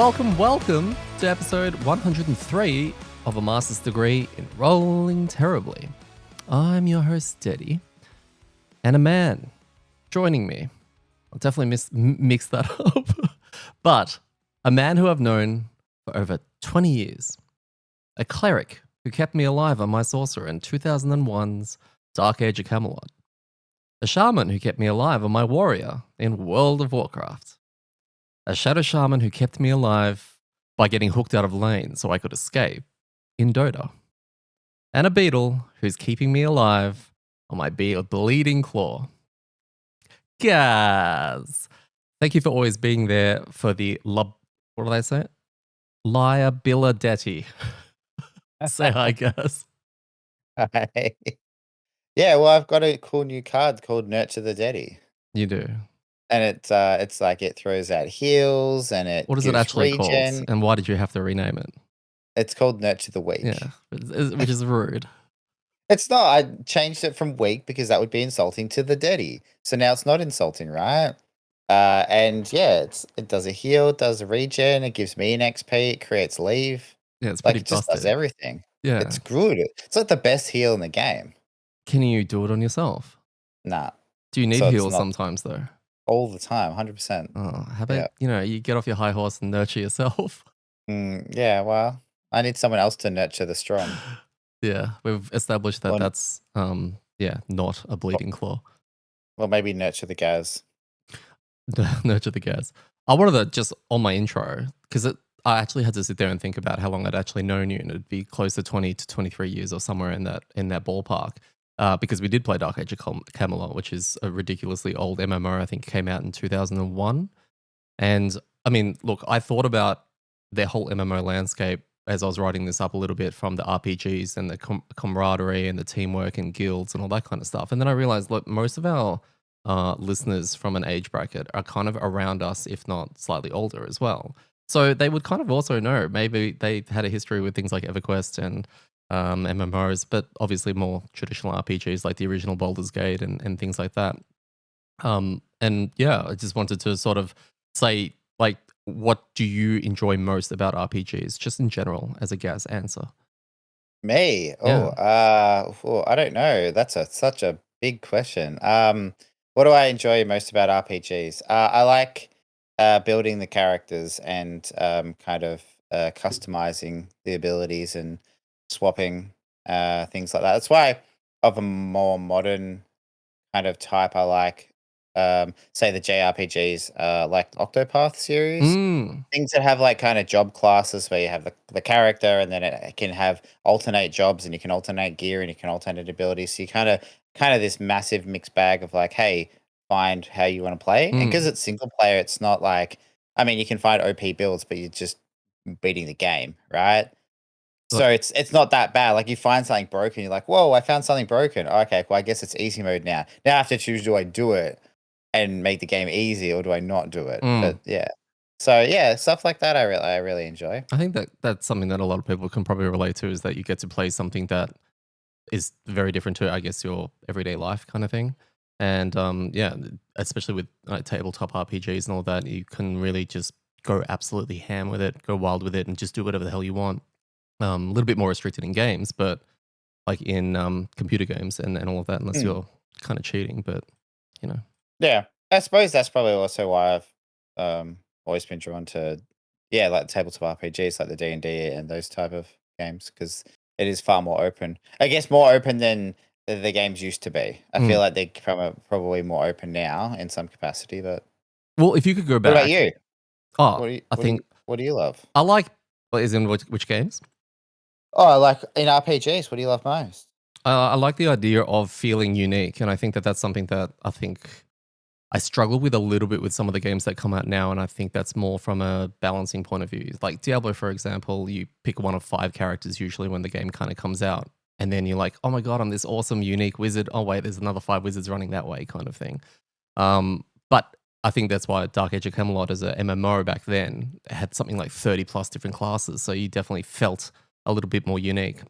Welcome to episode 103 of a master's degree in rolling terribly. I'm your host, Detty, and a man joining me. I'll definitely mix that up, but a man who I've known for over 20 years, a cleric who kept me alive on my sorcerer in 2001's Dark Age of Camelot, a shaman who kept me alive on my warrior in World of Warcraft, a shadow shaman who kept me alive by getting hooked out of lane so I could escape in Dota, and a beetle who's keeping me alive on my bleeding claw. Gaz, thank you for always being there for the what did I say? Liability. Say hi, Gaz. Hi. Yeah, well, I've got a cool new card called Nurture the Detty. You do. And it's like it throws out heals and it What is it gives actually called? regen. And why did you have to rename it? It's called Nurture the Weak. Yeah, which is rude. It's not. I changed it from weak because that would be insulting to the Detty. So now it's not insulting, right? And yeah, it does a heal, does a regen, it gives me an XP, it creates leave. Yeah, it's Like pretty it just does busted. everything. Yeah. It's good. It's like the best heal in the game. Can you do it on yourself? Nah. Do you need So it's heals not sometimes, though? all the time, 100%. Oh, how about, Yeah. you get off your high horse and nurture yourself? Yeah, well, I need someone else to nurture the strong. Yeah, we've established that Well, that's, not a bleeding claw. well, maybe nurture the Gaz. Nurture the gas. I wanted to just on my intro, because I actually had to sit there and think about how long I'd actually known you, and it'd be close to 20 to 23 years or somewhere in that ballpark. Because we did play Dark Age of Camelot, which is a ridiculously old MMO. I think it came out in 2001. And I mean, look, I thought about their whole MMO landscape as I was writing this up a little bit, from the RPGs and the camaraderie and the teamwork and guilds and all that kind of stuff. And then I realized, look, most of our listeners from an age bracket are kind of around us, if not slightly older as well. So they would kind of also know, maybe they had a history with things like EverQuest and MMOs, but obviously more traditional RPGs like the original Baldur's Gate and things like that. And yeah, I just wanted to sort of say, like, what do you enjoy most about RPGs, just in general, as a gas answer? Me? Yeah. I don't know. That's such a big question. What do I enjoy most about RPGs? I like building the characters and kind of customizing the abilities and swapping things like that. That's why of a more modern kind of type I like, say the JRPGs, like Octopath series. Mm. Things that have like kind of job classes where you have the character and then it can have alternate jobs and you can alternate gear and you can alternate abilities. So you kind of this massive mixed bag of like, hey, find how you want to play. And because Mm. it's single player, it's not like, I mean, you can find OP builds, but you're just beating the game, right? But So it's not that bad. Like you find something broken, you're like, "Whoa, I found something broken." Okay, well, I guess it's easy mode now. Now I have to choose: do I do it and make the game easy, or do I not do it? mm, But yeah, so yeah, stuff like that I really enjoy. I think that that's something that a lot of people can probably relate to, is that you get to play something that is very different to, I guess, your everyday life kind of thing. And yeah, especially with like tabletop RPGs and all that, you can really just go absolutely ham with it, go wild with it, and just do whatever the hell you want. A little bit more restricted in games, but like in computer games and all of that, unless Mm, you're kind of cheating. But you know, yeah, I suppose that's probably also why I've always been drawn to yeah, like tabletop RPGs, like the D&D and those type of games, because it is far more open. I guess more open than the games used to be. I feel mm. like they're probably more open now in some capacity, but Well, if you could go what about back, you? oh, What do you I what do think you what do you love? I like. Well, is in which games? Oh, like in RPGs, what do you love most? I like the idea of feeling unique, and I think that that's something that I think I struggle with a little bit with some of the games that come out now, and I think that's more from a balancing point of view. Like Diablo, for example, you pick one of 5 characters usually when the game kind of comes out, and then you're like, oh my god, I'm this awesome, unique wizard. Oh wait, there's another 5 wizards running that way, kind of thing. But I think that's why Dark Age of Camelot, as a MMO back then, had something like 30 plus different classes, so you definitely felt a little bit more unique.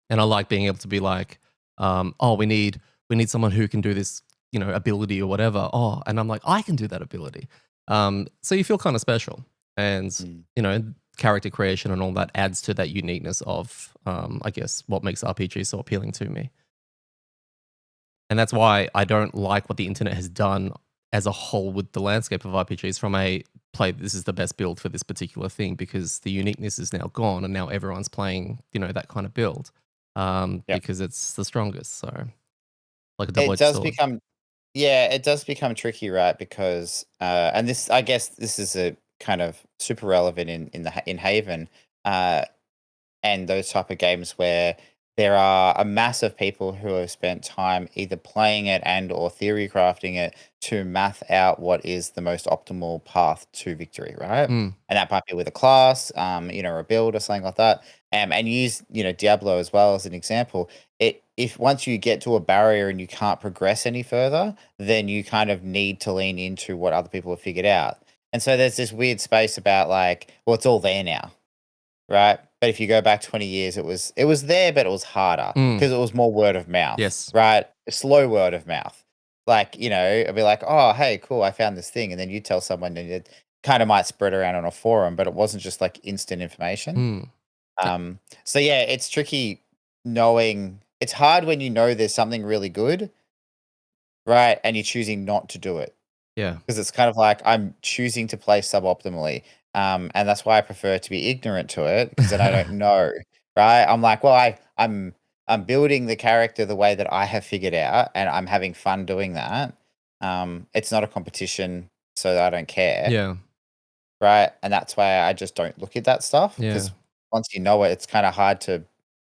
And I like being able to be like, oh, we need someone who can do this, ability or whatever. Oh, and I'm like, I can do that ability. So you feel kind of special. and Mm. you know, character creation and all that adds to that uniqueness of, I guess, what makes RPG so appealing to me. And that's why I don't like what the internet has done as a whole with the landscape of RPGs from a play, this is the best build for this particular thing, because the uniqueness is now gone and now everyone's playing, that kind of build, Yeah. because it's the strongest. So, like a double It edged does sword. become Yeah, it does become tricky, right? Because and this I guess this is a kind of super relevant in Haven. And those type of games where there are a mass of people who have spent time either playing it and or theory crafting it to math out what is the most optimal path to victory, right? Mm, And that might be with a class, or a build or something like that. And use, Diablo as well as an example. If once you get to a barrier and you can't progress any further, then you kind of need to lean into what other people have figured out. And so there's this weird space about like, well, it's all there now, right? But if you go back 20 years, it was there, but it was harder mm, because it was more word of mouth, yes. right? Slow word of mouth. Like, it'd be like, oh, hey, cool, I found this thing. And then you tell someone and it kind of might spread around on a forum, but it wasn't just like instant information. Mm, So yeah, it's tricky knowing it's hard when you know there's something really good, right? And you're choosing not to do it. yeah. 'Cause it's kind of like I'm choosing to play suboptimally, and that's why I prefer to be ignorant to it because then I don't know, right? I'm like, well, I'm building the character the way that I have figured out, and I'm having fun doing that. It's not a competition, so I don't care, Yeah. right? And that's why I just don't look at that stuff Yeah. because once you know it, it's kinda hard to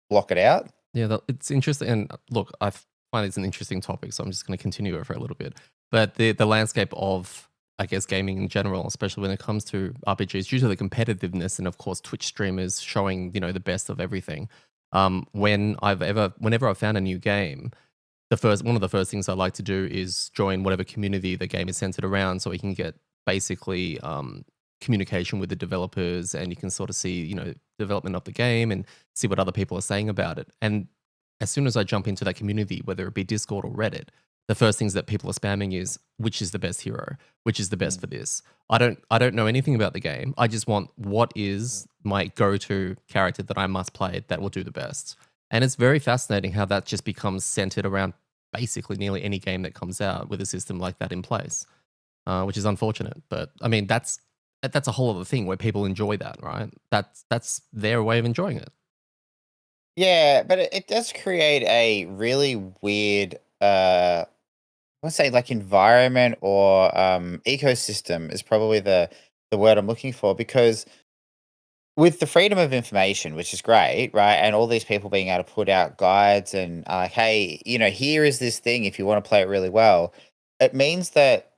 block it out. Yeah, it's interesting. And look, find it's an interesting topic, so I'm just going to continue it for a little bit. But the landscape of, I guess, gaming in general, especially when it comes to RPGs, due to the competitiveness and of course Twitch streamers showing the best of everything. Whenever I've found a new game, the first one of the first things I like to do is join whatever community the game is centered around, so we can get basically communication with the developers, and you can sort of see development of the game and see what other people are saying about it. And as soon as I jump into that community, whether it be Discord or Reddit, the first things that people are spamming is which is the best hero, which is the best Mm, for this. I don't know anything about the game. I just want what is my go-to character that I must play that will do the best. And it's very fascinating how that just becomes centered around basically nearly any game that comes out with a system like that in place, which is unfortunate. But I mean, that's a whole other thing where people enjoy that, right? That's their way of enjoying it. yeah, but it does create a really weird, I would say like environment or ecosystem is probably the word I'm looking for because with the freedom of information, which is great, right? And all these people being able to put out guides and like, hey, here is this thing if you want to play it really well. It means that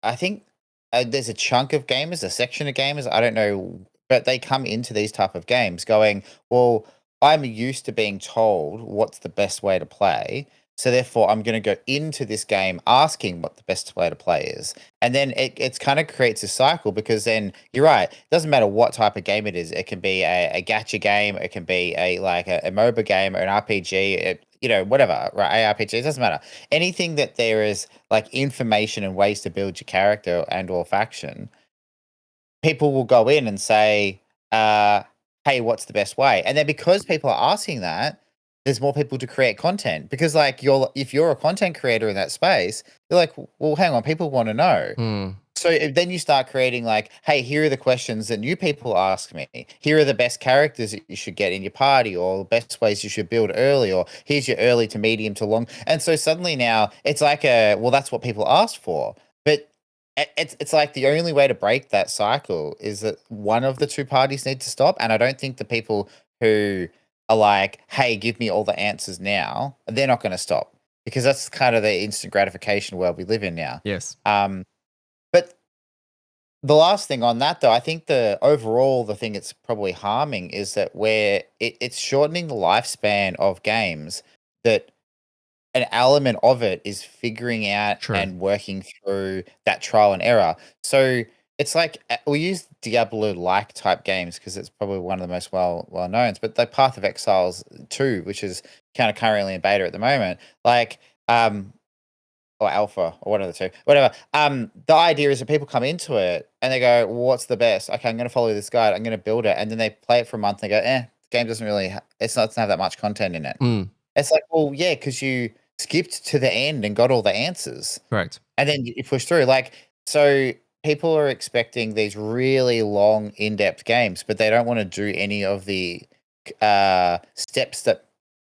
I think there's a chunk of gamers, a section of gamers, I don't know, but they come into these type of games going, well, I'm used to being told what's the best way to play. So therefore, I'm going to go into this game asking what the best way to play is. And then it's kind of creates a cycle because then you're right. It doesn't matter what type of game it is. It can be a gacha game. It can be a MOBA game or an RPG. Whatever, right? ARPG. It doesn't matter. Anything that there is like information and ways to build your character and or faction, people will go in and say, "Hey, what's the best way?" And then because people are asking that, there's more people to create content because like if you're a content creator in that space, you're like, "Well, hang on, people want to know." Hmm. So then you start creating like, hey, here are the questions that new people ask me. Here are the best characters that you should get in your party, or the best ways you should build early, or here's your early to medium to long. And so suddenly now it's like well, that's what people ask for. But it's like the only way to break that cycle is that one of the two parties need to stop. And I don't think the people who are like, hey, give me all the answers now, they're not going to stop because that's kind of the instant gratification world we live in now. Yes. But the last thing on that, though, I think the thing it's probably harming is that where it's shortening the lifespan of games. That an element of it is figuring out True. and working through that trial and error. So it's like we use Diablo like type games because it's probably one of the most well known. But the Path of Exiles 2, which is kind of currently in beta at the moment, like or alpha or one of the two, whatever. The idea is that people come into it and they go, well, "What's the best? Okay, I'm going to follow this guide. I'm going to build it," and then they play it for a month. And they go, "Eh, the game doesn't really. It's not. It doesn't have that much content in it." Mm, It's like, well, yeah, because you skipped to the end and got all the answers, correct. and then you push through. Like, so people are expecting these really long, in-depth games, but they don't want to do any of the steps that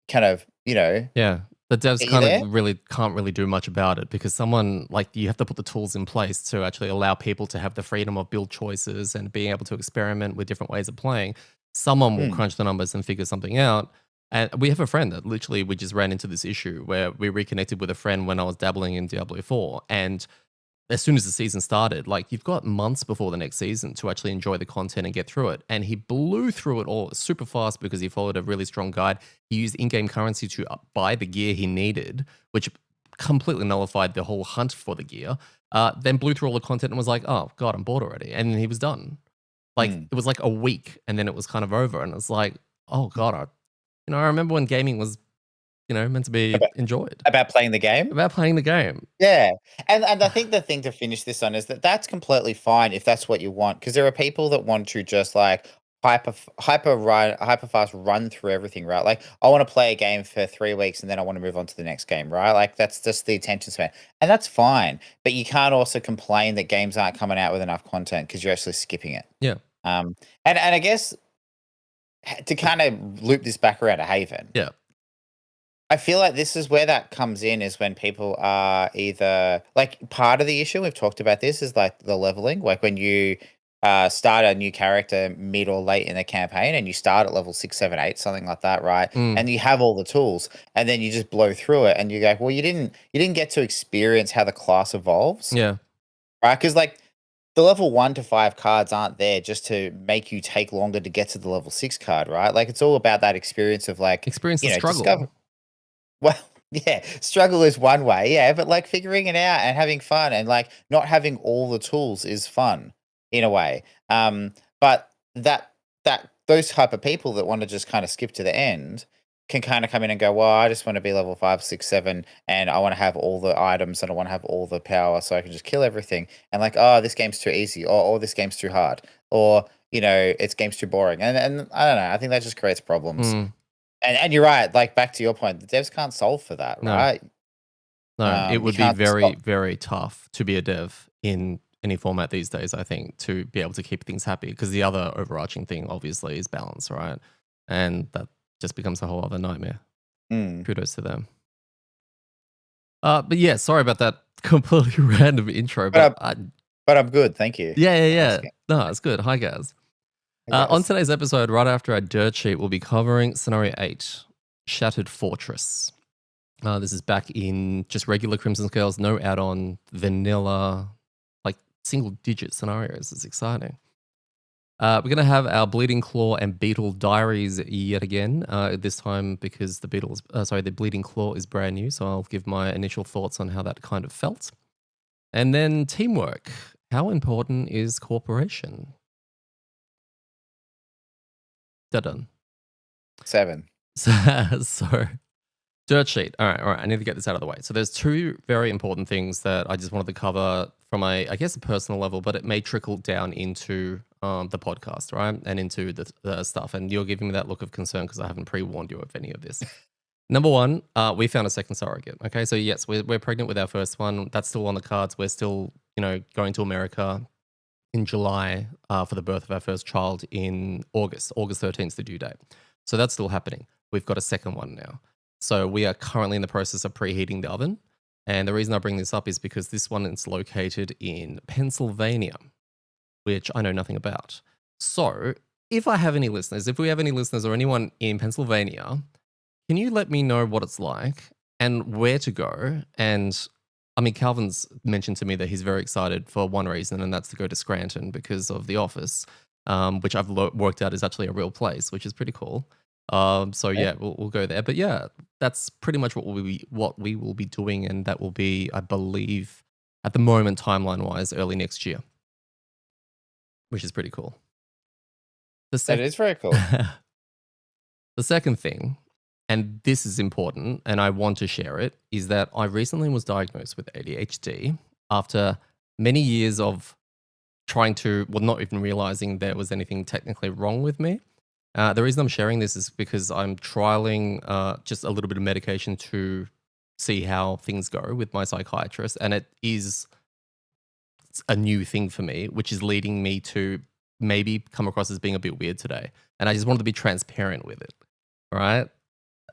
kind of, Yeah. The devs get you kind there. of really can't really do much about it because someone like you have to put the tools in place to actually allow people to have the freedom of build choices and being able to experiment with different ways of playing. Someone will Mm, crunch the numbers and figure something out. And we have a friend that literally we just ran into this issue where we reconnected with a friend when I was dabbling in Diablo 4. And as soon as the season started, like you've got months before the next season to actually enjoy the content and get through it. And he blew through it all super fast because he followed a really strong guide. He used in-game currency to buy the gear he needed, which completely nullified the whole hunt for the gear. Then blew through all the content and was like, "Oh God, I'm bored already," and then he was done. Like mm. it was like a week, and then it was kind of over, and it's like, "Oh God, I remember when gaming was, meant to be About enjoyed about playing the game? about playing the game." Yeah, and I think the thing to finish this on is that that's completely fine if that's what you want, because there are people that want to just, like, hyper fast run through everything, right? Like, I wanna play a game for 3 weeks, and then I wanna move on to the next game, right? Like, that's just the attention span, and that's fine, but you can't also complain that games aren't coming out with enough content because 'cause you're actually skipping it. Yeah, Um, and I guess to kinda loop this back around to Haven, yeah, I feel like this is where that comes in is when people are either like part of the issue we've talked about this is like the leveling, like when you start a new character mid or late in the campaign and you start at level 6, 7, 8, something like that, right? mm, And you have all the tools, and then you just blow through it, and you go, well, you didn't get to experience how the class evolves, yeah. right? Because like the level 1 to 5 cards aren't there just to make you take longer to get to the level 6 card, right? Like it's all about that experience of like Experience the discover. struggle. Well, yeah, struggle is one way, yeah, but, like, figuring it out and having fun and, like, not having all the tools is fun in a way. But that those type of people that wanna just kinda skip to the end can kinda come in and go, "Well, I just wanna be level 5, 6, 7, and I wanna have all the items, and I wanna have all the power so I can just kill everything." And like, "Oh, this game's too easy," or "This game's too hard," or, "It's game's too boring." And I don't know, I think that just creates problems. Mm, And you're right, like, back to your point, the devs can't solve for that, no. right? No, it You would be can't just very, stop. very tough to be a dev in any format these days, I think, to be able to keep things happy. Because the other overarching thing, obviously, is balance, right? And that just becomes a whole other nightmare. Mm, Kudos to them. But yeah, sorry about that completely random intro. but But I'm but I'm good, thank you yeah, yeah, for yeah. asking, No, it's good. Hi, guys. I On guess. today's episode, right after our dirt sheet, we'll be covering scenario 8, Shattered Fortress. This is back in just regular Crimson Scales, no add-on, vanilla, like single-digit scenarios. It's exciting. We're going to have our Bleeding Claw and Beetle diaries yet again. This time because the Bleeding Claw is brand new, so I'll give my initial thoughts on how that kind of felt. And then teamwork. How important is cooperation? Done. 7. So dirt sheet. All right. I need to get this out of the way. So there's two very important things that I just wanted to cover from I guess, a personal level, but it may trickle down into the podcast, right, and into the stuff. And you're giving me that look of concern because I haven't pre-warned you of any of this. Number one, we found a second surrogate. Okay, so yes, we're pregnant with our first one. That's still on the cards. We're still, going to America in July for the birth of our first child in August. August 13th is the due date. So that's still happening. We've got a second one now. So we are currently in the process of preheating the oven. And the reason I bring this up is because this one is located in Pennsylvania, which I know nothing about. So if we have any listeners or anyone in Pennsylvania, can you let me know what it's like and where to go? And I mean, Calvin's mentioned to me that he's very excited for one reason, and that's to go to Scranton because of The Office, which I've worked out is actually a real place, which is pretty cool. So Eh? yeah, we'll go there. But yeah, that's pretty much what we will be doing, and that will be, I believe, at the moment, timeline wise, early next year, which is pretty cool. The That sec- is very cool. the second thing and this is important, and I want to share it, is that I recently was diagnosed with ADHD after many years of trying to, well, not even realizing there was anything technically wrong with me. The reason I'm sharing this is because I'm trialing just a little bit of medication to see how things go with my psychiatrist, and it is a new thing for me, which is leading me to maybe come across as being a bit weird today. And I just wanted to be transparent with it. All right.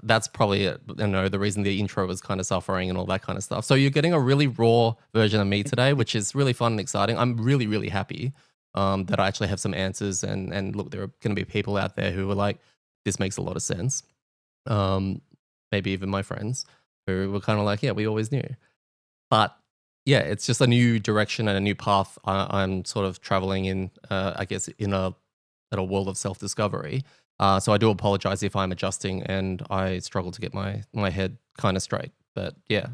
That's probably it. The reason the intro was kind of suffering and all that kind of stuff. So you're getting a really raw version of me today, which is really fun and exciting. I'm really, really happy that I actually have some answers. And look, there are going to be people out there who are like, this makes a lot of sense. Um, Maybe even my friends who were kind of like, yeah, we always knew. But yeah, it's just a new direction and a new path I'm sort of traveling in, I guess, in a world of self discovery. So I do apologize if I'm adjusting and I struggle to get my head kind of straight. But yeah,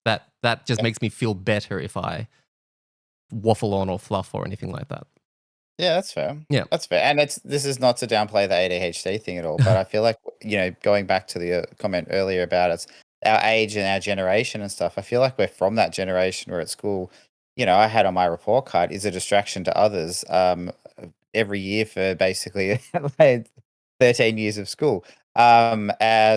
that just Yeah. makes me feel better if I waffle on or fluff or anything like that. Yeah, that's fair. Yeah. That's fair. And this is not to downplay the ADHD thing at all, but I feel like, going back to the comment earlier about it's our age and our generation and stuff, I feel like we're from that generation where at school, I had on my report card is a distraction to others every year for basically like 13 years of school. Yeah,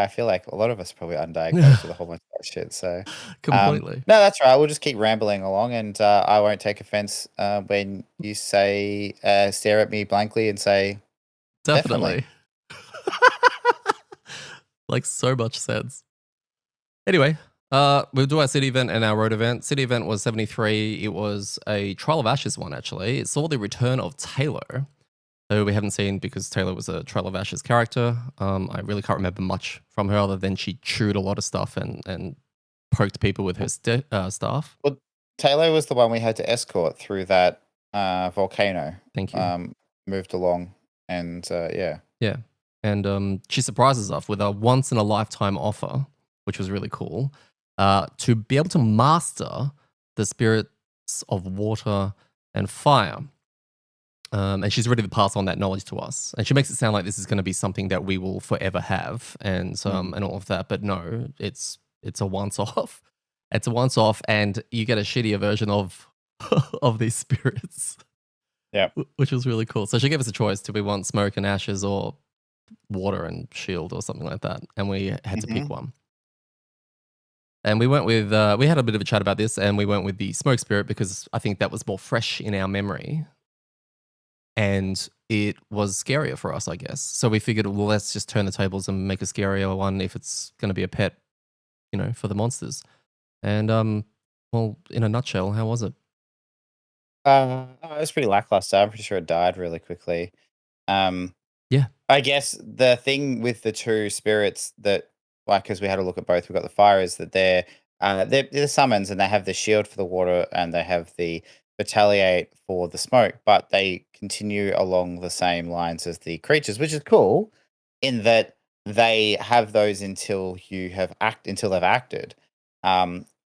I feel like a lot of us are probably undiagnosed with a whole bunch of that shit. So, Completely. no, that's right. We'll just keep rambling along, and I won't take offense when you say, stare at me blankly and say, definitely. Definitely. Like so much sense. Anyway, we'll do our city event and our road event. City event was 73. It was a Trial of Ashes one, actually. It saw the return of Taylor, who we haven't seen because Taylor was a Trial of Ashes character. I really can't remember much from her other than she chewed a lot of stuff and poked people with her staff. Well, Taylor was the one we had to escort through that volcano. Thank you. Um, Moved along, and yeah. Yeah. And she surprises us with a once in a lifetime offer, which was really cool, to be able to master the spirits of water and fire. And she's ready to pass on that knowledge to us. And she makes it sound like this is going to be something that we will forever have and all of that. But no, it's a once off. It's a once off, and you get a shittier version of of these spirits, Yeah. which was really cool. So she gave us a choice: do we want smoke and ashes or water and shield or something like that? And we had to pick Hmm. one. And we went with we had a bit of a chat about this, and we went with the smoke spirit because I think that was more fresh in our memory and it was scarier for us, I guess. So we figured, well, let's just turn the tables and make a scarier one if it's going to be a pet, for the monsters. And well, in a nutshell, how was it? It was pretty lackluster. I'm pretty sure it died really quickly. Um, Yeah, I guess the thing with the two spirits that, like, because we had a look at both, we got the fire, is that they're summons and they have the shield for the water and they have the retaliate for the smoke, but they continue along the same lines as the creatures, which is cool in that they have those until they've acted.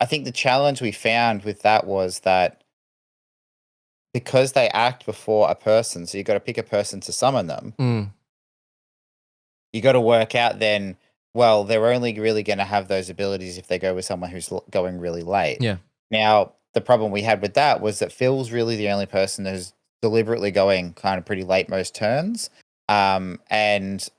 I think the challenge we found with that was that because they act before a person, so you got to pick a person to summon them. mm, You got to work out then, well, they're only really going to have those abilities if they go with someone who's going really late. yeah, Now, the problem we had with that was that Phil's really the only person who's deliberately going kind of pretty late most turns. And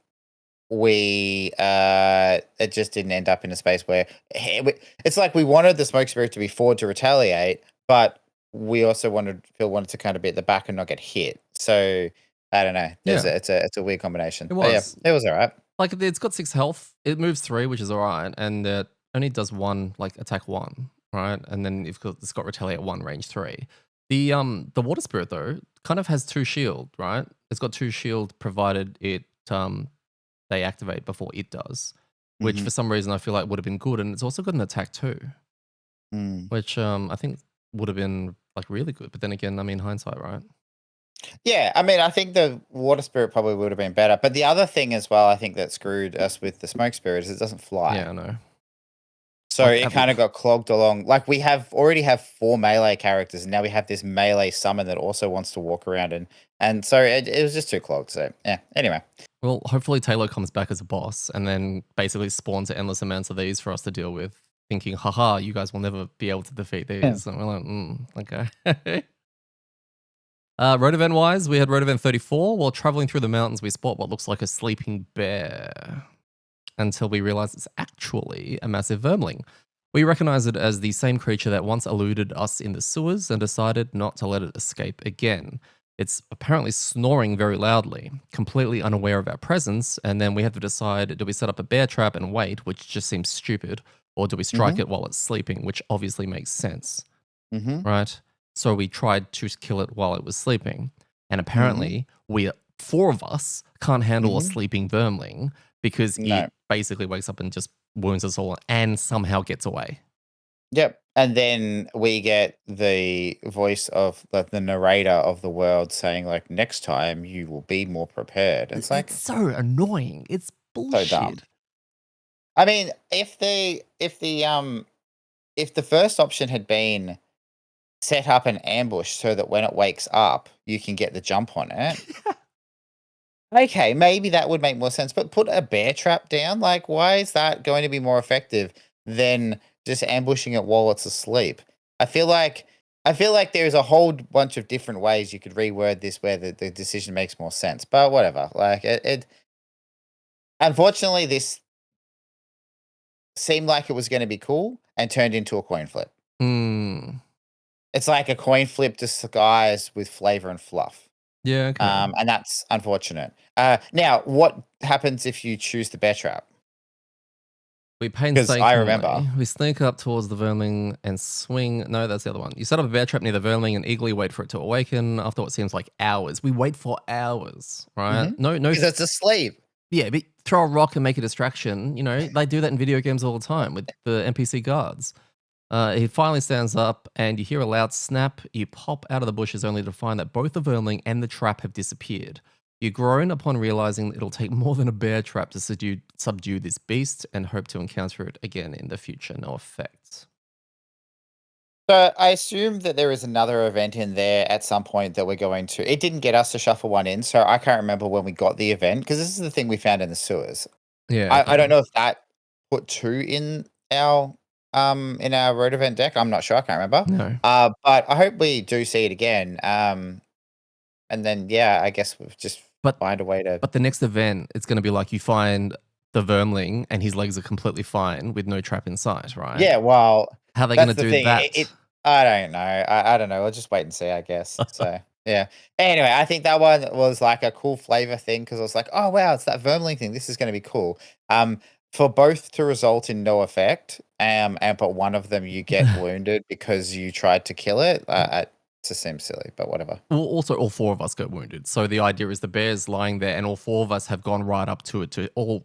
it just didn't end up in a space where it's like we wanted the smoke spirit to be forward to retaliate, but we also Phil wanted to kind of be at the back and not get hit. So I don't know. yeah. It's a weird combination. It But yeah, was it was all right. like it's got 6 health. It moves 3, which is all right, and it only does one, like attack 1, right? And then it's got retaliate 1, range 3. The water spirit though kind of has 2 shield, right? It's got 2 shield provided it they activate before it does, which Hmm. for some reason I feel like would have been good. And it's also got an attack too, Mm. which I think would have been like really good. But then again, I mean, hindsight, right? Yeah, I mean, I think the water spirit probably would have been better. But the other thing as well, I think that screwed us with the smoke spirit is it doesn't Yeah, fly. I know. So Like, it kind of got clogged along. Like we already have 4 melee characters, and now we have this melee summon that also wants to walk around and so it was just too clogged. So yeah. Anyway, well, hopefully Taylor comes back as a boss and then basically spawns endless amounts of these for us to deal with, thinking, haha, you guys will never be able to defeat these. And we're like, okay. Road event wise, we had road event 34. While traveling through the mountains, we spot what looks like a sleeping bear until we realize it's actually a massive vermling. We recognize it as the same creature that once eluded us in the sewers and decided not to let it escape again. It's apparently snoring very loudly, completely unaware of our presence, and then we have to decide, do we set up a bear trap and wait, which just seems stupid, or do we strike it while it's sleeping, which obviously makes sense, right? So we tried to kill it while it was sleeping, and apparently 4 of us can't handle a sleeping vermling because it basically wakes up and just wounds us all and somehow gets away. Yep. And then we get the voice of the narrator of the world saying, like, next time you will be more prepared. It's like It's so annoying. It's so dumb. bullshit. I mean, if the first option had been set up an ambush so that when it wakes up, you can get the jump on it. Okay, maybe that would make more sense, but put a bear trap down. Like, why is that going to be more effective than just ambushing it while it's asleep? I feel like there's a whole bunch of different ways you could reword this where the decision makes more sense. But whatever. Like it unfortunately this seemed like it was going to be cool and turned into a coin flip. Mm. It's like a coin flip disguised with flavor and fluff. Yeah, okay. And that's unfortunate. Now, what happens if you choose the bear trap? We 'Cause I remember. painstakingly, we sneak up towards the vermling and swing. No, that's the other one. You set up a bear trap near the vermling and eagerly wait for it to awaken after what seems like hours. We wait for hours, right? No, no. 'Cause it's asleep. Yeah, but throw a rock and make a distraction. You know, they do that in video games all the time with the NPC guards. He finally stands up, and you hear a loud snap. You pop out of the bushes only to find that both the vermling and the trap have disappeared. You groan upon realizing it'll take more than a bear trap to subdue this beast and hope to encounter it again in the future. No effect. So, I assume that there is another event in there at some point that we're going to it didn't get us to shuffle one in, so I can't remember when we got the event because this is the thing we found in the sewers. Yeah, I okay. don't know if that put 2 in our road event deck, I'm not sure, I can't remember. No. But I hope we do see it again, and then, yeah, I guess we've just But find a way to but the next event, it's gonna be like you find the vermling and his legs are completely fine with no trap in sight, right? Yeah, well, How are they that's gonna the do thing. that? I don't know. I don't know. We'll just wait and see, I guess. So yeah. Anyway, I think that one was like a cool flavor thing because I was like, oh wow, it's that vermling thing. This is going to be cool. For both to result in no effect, and but one of them you get wounded because you tried to kill it. It just seems silly, but whatever. Well, also all 4 of us got wounded. So the idea is the bear's lying there and all 4 of us have gone right up to it to all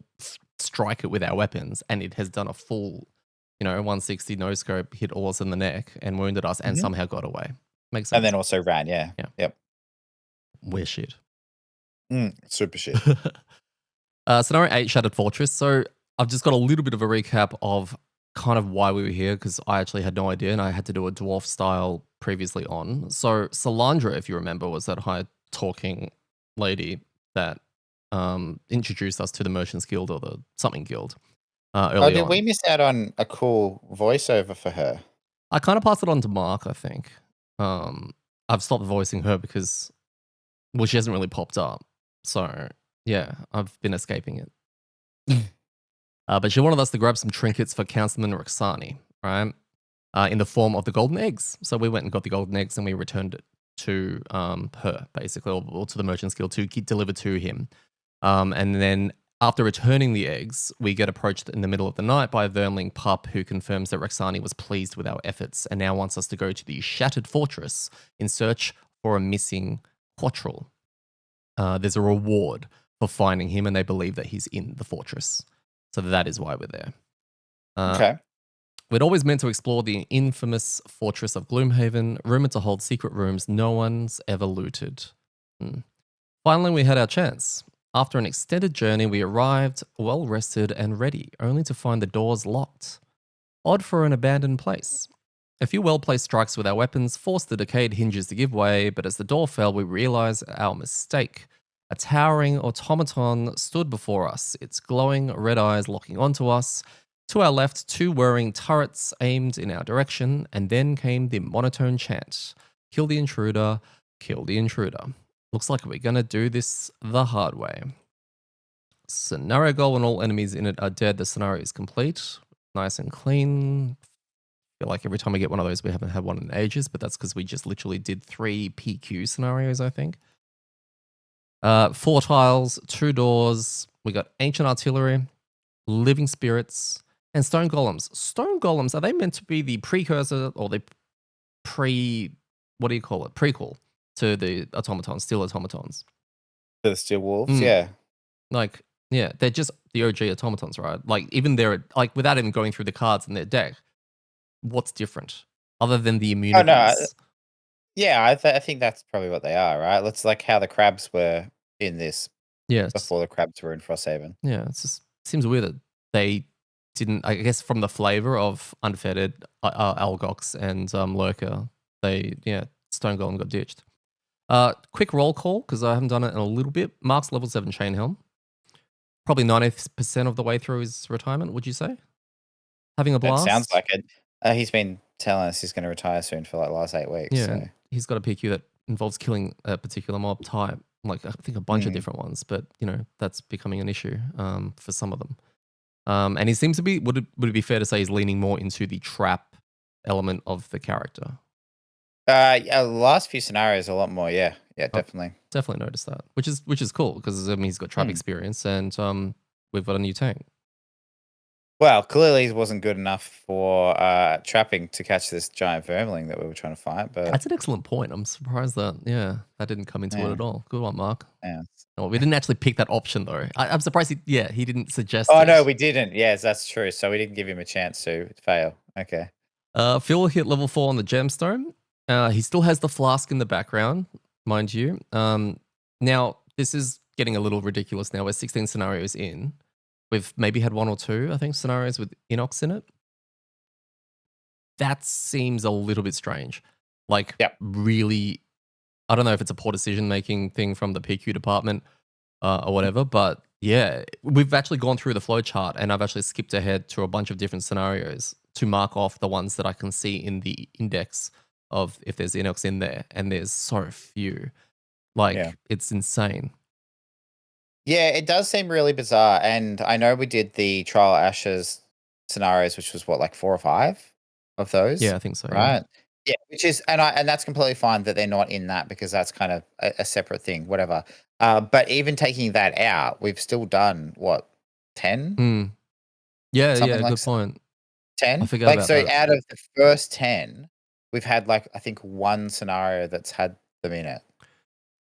strike it with our weapons, and it has done a full, 160 no scope, hit all us in the neck and wounded us and Mhm. somehow got away. Makes And sense. then also ran. Yeah. Yeah. Yep. We're shit. Super shit. Scenario 8, Shattered Fortress. So I've just got a little bit of a recap of kind of why we were here because I actually had no idea and I had to do a dwarf style previously on. So Salandra, if you remember, was that high talking lady that introduced us to the Merchants Guild or the something guild Oh, early did we on. miss out on a cool voiceover for her? I kind of passed it on to Mark, I think. Um, I've stopped voicing her because, well, she hasn't really popped up. So yeah, I've been escaping it. But she wanted us to grab some trinkets for Councilman Roxani, right? In the form of the golden eggs. So we went and got the golden eggs and we returned it to her, basically, or to the Merchants Guild to get delivered to him. And then after returning the eggs, we get approached in the middle of the night by a vermling pup who confirms that Roxani was pleased with our efforts and now wants us to go to the Shattered Fortress in search for a missing quattrel. There's a reward for finding him, and they believe that he's in the fortress. So that is why we're there. Okay. We'd always meant to explore the infamous fortress of Gloomhaven, rumored to hold secret rooms no one's ever looted. Finally, we had our chance. After an extended journey, we arrived well rested and ready, only to find the doors locked. Odd for an abandoned place. A few well-placed strikes with our weapons forced the decayed hinges to give way, but as the door fell, we realized our mistake. A towering automaton stood before us, its glowing red eyes locking onto us. To our left, two whirring turrets aimed in our direction, and then came the monotone chant: kill the intruder, kill the intruder. Looks like we're gonna do this the hard way. Scenario goal: when all enemies in it are dead, the scenario is complete. Nice and clean. Feel like every time we get one of those, we haven't had one in ages, but that's because we just literally did 3 PQ scenarios, I think. 4 tiles, 2 doors. We got ancient artillery, living spirits, and stone golems. Stone golems, are they meant to be the precursor or the what do you call it? Prequel to the automatons, steel automatons? The Steel Wolves, Mm. yeah. Like, yeah, they're just the OG automatons, right? Like, even like, without even going through the cards in their deck, what's different other than the Oh, no, immunities? yeah, I think that's probably what they are, right? It's like how the crabs were in this Yes. before the crabs were in Frosthaven. Yeah, it's just seems weird that they didn't. I guess from the flavor of Unfettered, Algox, and Lurker, Stone Golem got ditched. Quick roll call because I haven't done it in a little bit. Mark's level 7 Chain Helm, probably 90% of the way through his retirement. Would you say having a It sounds blast? like it. He's been telling us he's gonna retire soon for, like, the last 8 weeks, Yeah, so and he's got a PQ that involves killing a particular mob type, like I think a bunch of mm. different ones, but that's becoming an issue for some of them. And he seems to be. Would it be fair to say he's leaning more into the trap element of the character? Yeah, the last few scenarios a lot more, yeah. Yeah, I've definitely. definitely noticed that, which is cool because I mean he's got trap Mm. experience, and we've got a new tank. Well, clearly it wasn't good enough for, trapping to catch this giant vermling that we were trying to fight, but That's an excellent point. I'm surprised that that didn't come into it yeah, at all. Good one, Mark. yeah. Oh, we didn't actually pick that option though. I'm surprised he didn't suggest Oh, no, it. we didn't. Yes, that's true. So we didn't give him a chance to fail. Okay. Phil hit level 4 on the gemstone. He still has the flask in the background, mind you. Now, this is getting a little ridiculous now. We're 16 scenarios in. We've maybe had 1 or 2, I think, scenarios with Inox in it. That seems a little bit strange. Like, Yep. really, I don't know if it's a poor decision-making thing from the PQ department or whatever, but yeah, we've actually gone through the flowchart and I've actually skipped ahead to a bunch of different scenarios to mark off the ones that I can see in the index of if there's Inox in there, and there's so few. Yeah. Like, it's insane. Yeah, it does seem really bizarre. And I know we did the Trial Ashes scenarios, which was what, like 4 or 5 of those, Yeah, I think so, yeah. right? Yeah, which is and that's completely fine that they're not in that because that's kind of a separate thing, whatever. But even taking that out, we've still done what, 10? Hmm. Yeah, Something yeah, like good point. I 10? forgot Like, about so that. out of the first 10, we've had, like, I think 1 scenario that's had them in it,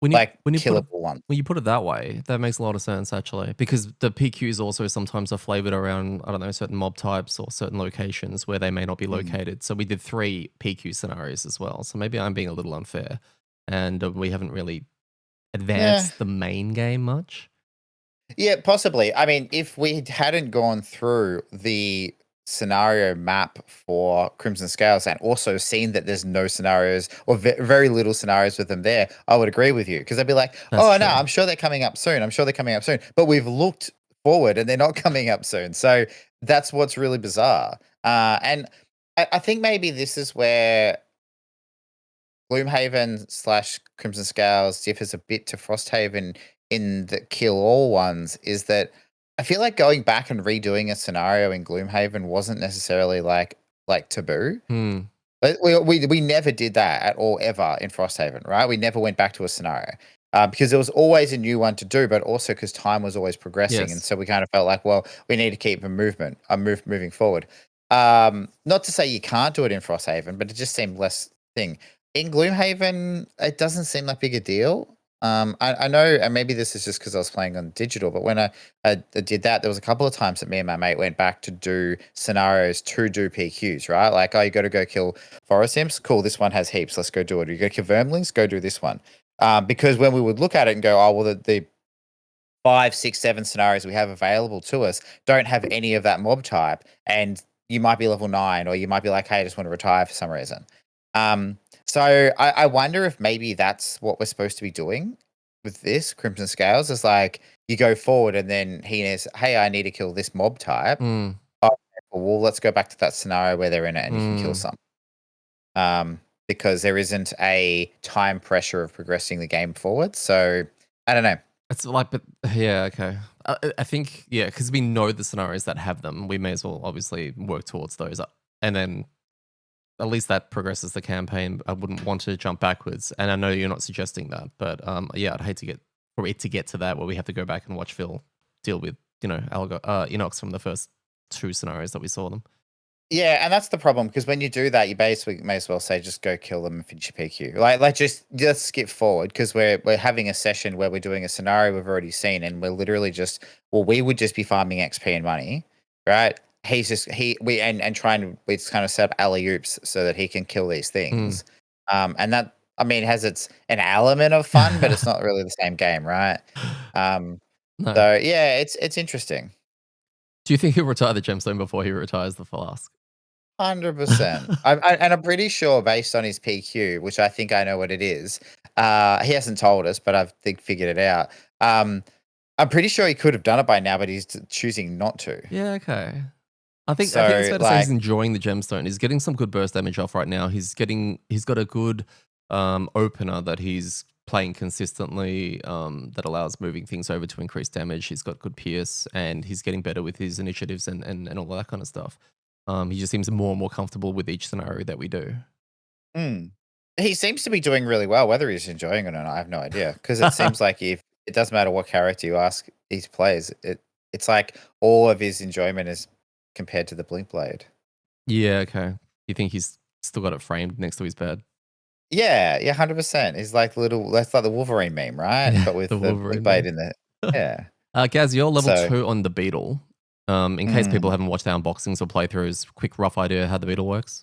When you like, when you put it killable ones. when you put it that way, that makes a lot of sense actually, because the PQs also sometimes are flavored around, I don't know, certain mob types or certain locations where they may not be Mm. located. So we did 3 PQ scenarios as well. So maybe I'm being a little unfair, and we haven't really Yeah. advanced the main game much. Yeah, possibly. I mean, if we hadn't gone through the scenario map for Crimson Scales and also seen that there's no scenarios or very little scenarios with them there, I would agree with you because I'd be like, That's oh, no, true. I'm sure they're coming up soon. I'm sure they're coming up soon. But we've looked forward and they're not coming up soon. So that's what's really bizarre. And I think maybe this is where Gloomhaven slash Crimson Scales differs a bit to Frosthaven in the kill all ones is that I feel like going back and redoing a scenario in Gloomhaven wasn't necessarily like taboo. Hmm. But we never did that at all ever in Frosthaven, right? We never went back to a scenario because there was always a new one to do, but also because time was always progressing, and Yes. so we kind of felt like, well, we need to keep moving forward. Not to say you can't do it in Frosthaven, but it just seemed less thing. In Gloomhaven, it doesn't seem like big a deal. I know, and maybe this is just because I was playing on digital, but when I did that, there was a couple of times that me and my mate went back to do scenarios to do PQs, right? Like, oh, you got to go kill forest imps. Cool, this one has heaps. Let's go do it. You go kill vermlings. Go do this one. Because when we would look at it and go, oh, well, the 5, 6, 7 scenarios we have available to us don't have any of that mob type, and you might be level 9, or you might be like, hey, I just want to retire for some reason. Um, so I wonder if maybe that's what we're supposed to be doing with this Crimson Scales, is like you go forward and then he is, hey, I need to kill this mob type. Mm, Oh, well, let's go back to that scenario where they're in it and you can kill mm. some. Because there isn't a time pressure of progressing the game forward. So I don't know. It's like, but yeah, okay. I think, yeah, because we know the scenarios that have them, we may as well obviously work towards those. And then at least that progresses the campaign. I wouldn't want to jump backwards. And I know you're not suggesting that, but yeah, I'd hate to get for it to get to that where we have to go back and watch Phil deal with, Inox from the first 2 scenarios that we saw them. Yeah, and that's the problem, because when you do that, you basically may as well say just go kill them and finish your PQ. Like just skip forward, because we're having a session where we're doing a scenario we've already seen, and we're literally just, well, we would just be farming XP and money, right? He's just and trying to, we kind of set up alley oops so that he can kill these Mm. things. And that, I mean, has its an element of fun, but it's not really the same game, right? Um, No. so yeah, it's interesting. Do you think he'll retire the gemstone before he retires the flask? 100%. And I'm pretty sure based on his PQ, which I think I know what it is. He hasn't told us, but I've figured it out. I'm pretty sure he could have done it by now, but he's choosing not to. Yeah, okay. I think it's So fair to say he's like, enjoying the gemstone. He's getting some good burst damage off right now. He's got a good opener that he's playing consistently that allows moving things over to increase damage. He's got good pierce and he's getting better with his initiatives and all that kind of stuff. He just seems more and more comfortable with each scenario that we do. mm, he seems to be doing really well. Whether he's enjoying it or not, I have no idea. Because it seems like if it doesn't matter what character you ask he plays, it's like all of his enjoyment is compared to the Blink Blade. Yeah, okay. You think he's still got it framed next to his bed? Yeah, yeah, 100%. He's like little, that's like the Wolverine meme, right? Yeah, But the with the blink Wolverine blade meme. in there. Yeah. Gaz, you're level So, 2 on the Beetle. In case people mm, haven't watched the unboxings or playthroughs, quick rough idea how the Beetle works.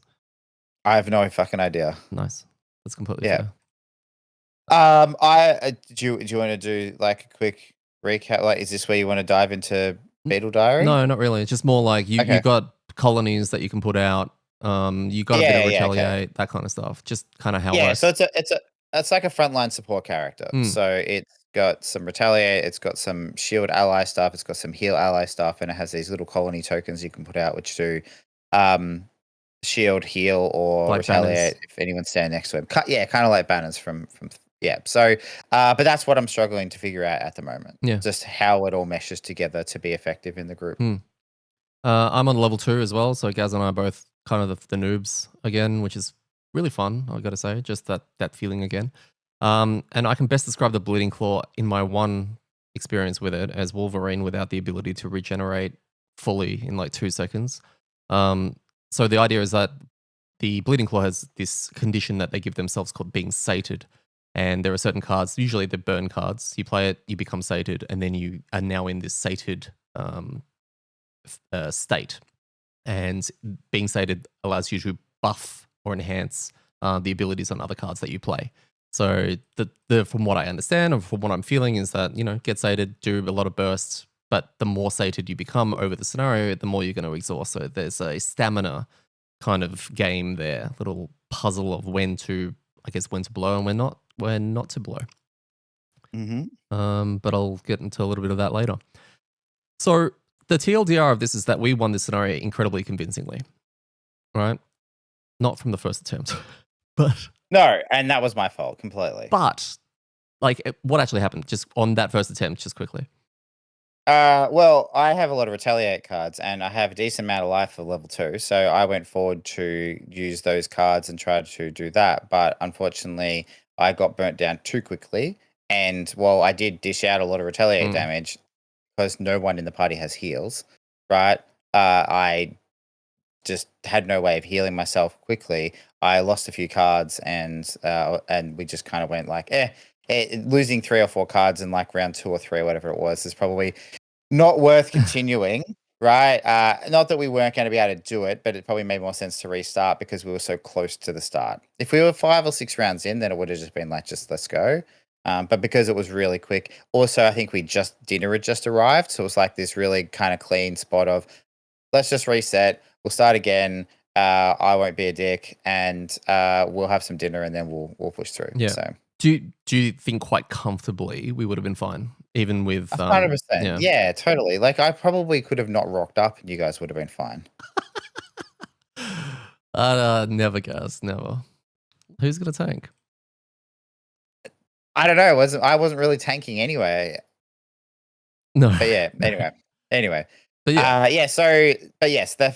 I have no fucking idea. Nice. That's completely Yeah. fair. Do you want to do like a quick recap? Like, is this where you want to dive into Beetle Diary? No, not really. It's just more like you Okay. got colonies that you can put out. You got a bit of Yeah, okay. retaliate, that kind of stuff. Just kind of how it Yeah, so works. it's like a frontline support character. Mm, So it's got some retaliate, it's got some shield ally stuff, it's got some heal ally stuff, and it has these little colony tokens you can put out which do um shield, heal, or like banners. retaliate if anyone's standing next to him. Yeah, kind of like banners from yeah. So, but that's what I'm struggling to figure out at the moment. Yeah. Just how it all meshes together to be effective in the group. Mm. I'm on level 2 as well, so Gaz and I are both kind of the noobs again, which is really fun. I got to say, just that feeling again. And I can best describe the Bleeding Claw in my one experience with it as Wolverine without the ability to regenerate fully in like 2 seconds. So the idea is that the Bleeding Claw has this condition that they give themselves called being sated. And there are certain cards, usually the burn cards. You play it, you become sated, and then you are now in this sated state. And being sated allows you to buff or enhance the abilities on other cards that you play. So from what I understand and from what I'm feeling is that, get sated, do a lot of bursts, but the more sated you become over the scenario, the more you're going to exhaust. So there's a stamina kind of game there, little puzzle of when to blow and when not to blow. But I'll get into a little bit of that later. So the TLDR of this is that we won this scenario incredibly convincingly, right? Not from the first attempt, but No, and that was my fault completely. What actually happened just on that first attempt, just quickly? Well, I have a lot of retaliate cards, and I have a decent amount of life for level 2, so I went forward to use those cards and try to do that. But unfortunately, I got burnt down too quickly, and while I did dish out a lot of retaliate Mm. damage, because no one in the party has heals, right? I just had no way of healing myself quickly. I lost a few cards, and we just kind of went like, losing 3 or 4 cards in like round 2 or 3 or whatever it was is probably not worth continuing, right? Not that we weren't going to be able to do it, but it probably made more sense to restart because we were so close to the start. If we were 5 or 6 rounds in, then it would have just been like, just let's go. But because it was really quick, also I think dinner had just arrived, so it was like this really kind of clean spot of let's just reset. We'll start again. I won't be a dick, and we'll have some dinner, and then we'll push through. Yeah. So Do you think quite comfortably we would have been fine, even with 100%. yeah. Yeah, totally. Like I probably could have not rocked up, and you guys would have been fine. Never guess, never. Who's gonna tank? I don't know. I wasn't really tanking anyway. No. But yeah. Anyway. But yeah. Yeah. So, but yes, the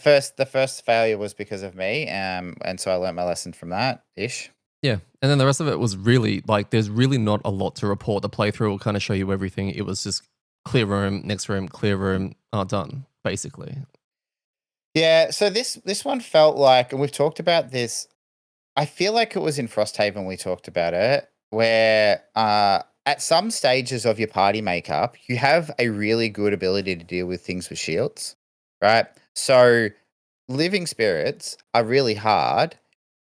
first failure was because of me. And so I learned my lesson from that ish. Yeah. And then the rest of it was really like there's really not a lot to report. The playthrough will kind of show you everything. It was just clear room, clear room, done, basically. Yeah. So this one felt like, and we've talked about this. I feel like it was in Frosthaven we talked about it, where at some stages of your party makeup, you have a really good ability to deal with things with shields, right? So living spirits are really hard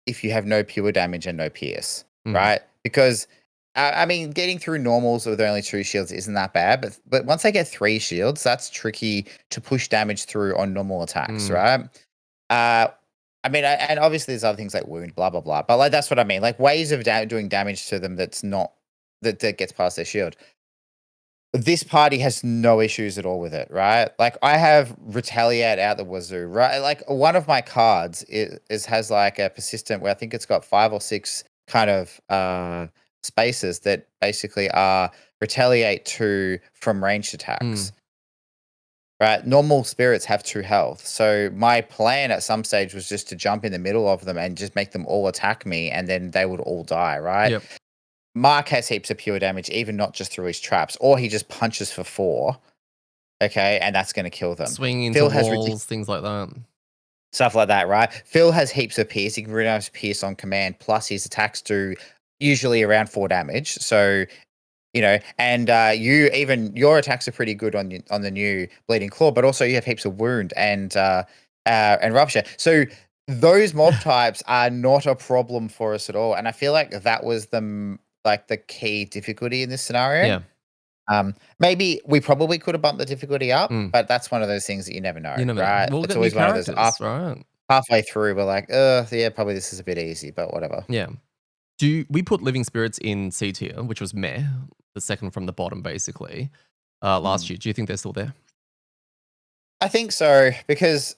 if you have no pure damage and no pierce, Mm. right? Because I mean, getting through normals with only 2 shields isn't that bad, but once they get 3 shields, that's tricky to push damage through on normal attacks, Mm. right? Uh, I mean, and obviously there's other things like wound, blah blah blah. But like that's what I mean, like ways of doing damage to them that's not that gets past their shield. This party has no issues at all with it, right? Like I have retaliate out the wazoo, right? Like one of my cards has like a persistent where I think it's got 5 or 6 kind of spaces that basically are retaliate to from ranged Mm. attacks. Right, normal spirits have 2 health, so my plan at some stage was just to jump in the middle of them and just make them all attack me, and then they would all die, right? Yep. Mark has heaps of pure damage, even not just through his traps, or he just punches for 4, okay, and that's gonna kill them. Swing into Phil has ridiculous walls, things like that. stuff like that, right? Phil has heaps of pierce, he can really nice pierce on command, plus his attacks do usually around 4 damage, so and you even your attacks are pretty good on the new bleeding claw, but also you have heaps of wound and rupture. So those mob types are not a problem for us at all, and I feel like that was like the key difficulty in this scenario. Yeah. Maybe we probably could have bumped the difficulty up, Mm. but that's one of those things that you never know, You never know. right? We'll It's get new always one of those characters, right? halfway through, we're like, yeah, probably this is a bit easy, but whatever. Yeah. We put living spirits in C tier, which was meh, the second from the bottom, basically, last Hmm. year. Do you think they're still there? I think so because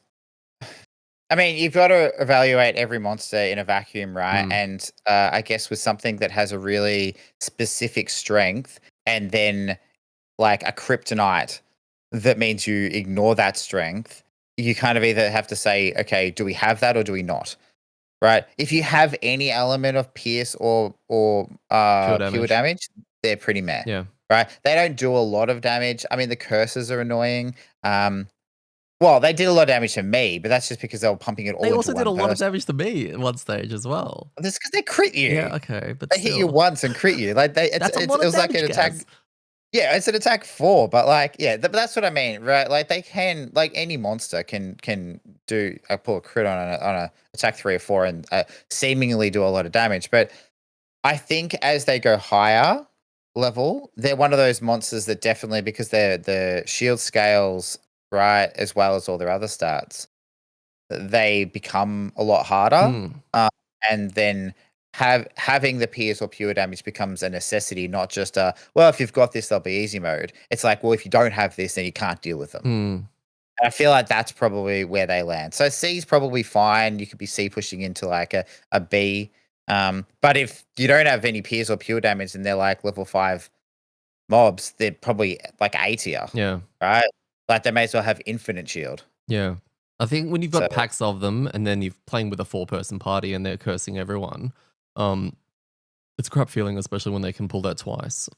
I mean, you've got to evaluate every monster in a vacuum, right? Mm. And I guess with something that has a really specific strength and then like a kryptonite that means you ignore that strength, you kind of either have to say, okay, do we have that or do we not? Right? If you have any element of pierce or Pure pure damage. damage, they're pretty meh. Yeah. Right? They don't do a lot of damage. I mean, the curses are annoying. Um, well, they did a lot of damage to me, but that's just because they were pumping it They all into also did a one lot of person. damage to me at one stage as well. That's because they crit Yeah, you. okay, but They hit you still. once and crit you. Like That's a lot it of was like an damage, attack. Gaz. Yeah, it's an attack 4, but like, yeah, that's what I mean, right? Like they can, like any monster can do pull a crit on a attack 3 or 4 and seemingly do a lot of damage. But I think as they go higher level, they're one of those monsters that definitely because they're the shield scales, right, as well as all their other stats, they become a lot harder. Mm. And then having the pierce or pure damage becomes a necessity, not just a well, if you've got this, they'll be easy mode. It's like, well, if you don't have this, then you can't deal with them. Mm. And I feel like that's probably where they land. So C is probably fine. You could be C pushing into like a B. But if you don't have any pierce or pure damage and they're like level 5 mobs, they're probably like A tier, Yeah. right? Like they may as well have infinite shield. Yeah. I think when you've So got packs of them and then you're playing with a 4-person party and they're cursing everyone, um, it's a crap feeling, especially when they can pull that twice.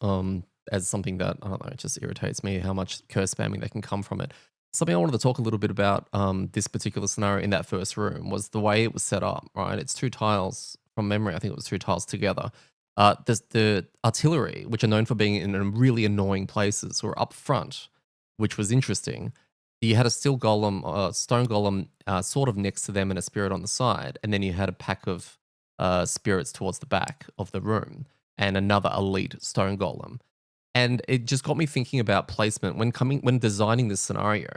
As something that I don't know, it just irritates me how much curse spamming they can come from it. Something I wanted to talk a little bit about this particular scenario in that first room was the way it was set up. Right, it's 2 tiles from memory. I think it was 2 tiles together. The artillery, which are known for being in really annoying places, were up front, which was interesting. You had a steel golem, stone golem, sort of next to them, and a spirit on the side, and then you had a pack of spirits towards the back of the room, and another elite stone golem. And it just got me thinking about placement when designing this scenario.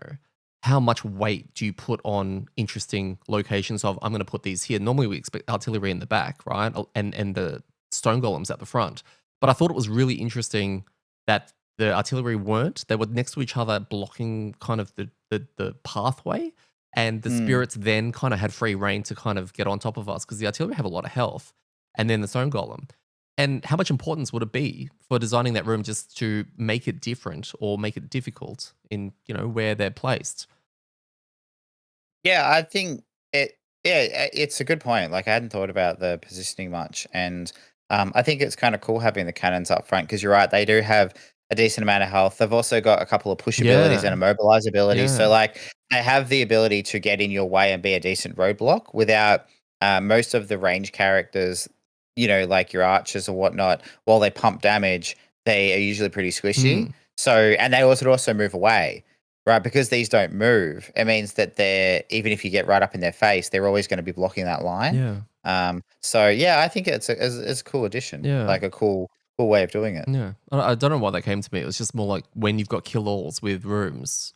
how much weight do you put on interesting locations of I'm going to put these here. Normally we expect artillery in the back, right? And the stone golems at the front. But I thought it was really interesting that the artillery weren't. They were next to each other, blocking kind of the pathway. And the Mm. spirits then kind of had free reign to kind of get on top of us because the artillery have a lot of health. And then the stone golem. And how much importance would it be for designing that room just to make it different or make it difficult in, where they're placed? Yeah, I think it. Yeah, it's a good point. Like I hadn't thought about the positioning much, and I think it's kind of cool having the cannons up front because you're right. They do have a decent amount of health. They've also got a couple of push abilities and Yeah, immobilize abilities. So yeah. like they have the ability to get in your way and be a decent roadblock without most of the range characters. Like your archers or whatnot. While they pump damage, they are usually pretty squishy. Mm, So and they also move away. Right, because these don't move, it means that they're even if you get right up in their face, they're always going to be blocking that line. yeah, So yeah, I think it's a cool addition, yeah, like a cool way of doing it. yeah. I don't know why that came to me. It was just more like when you've got kill alls with rooms,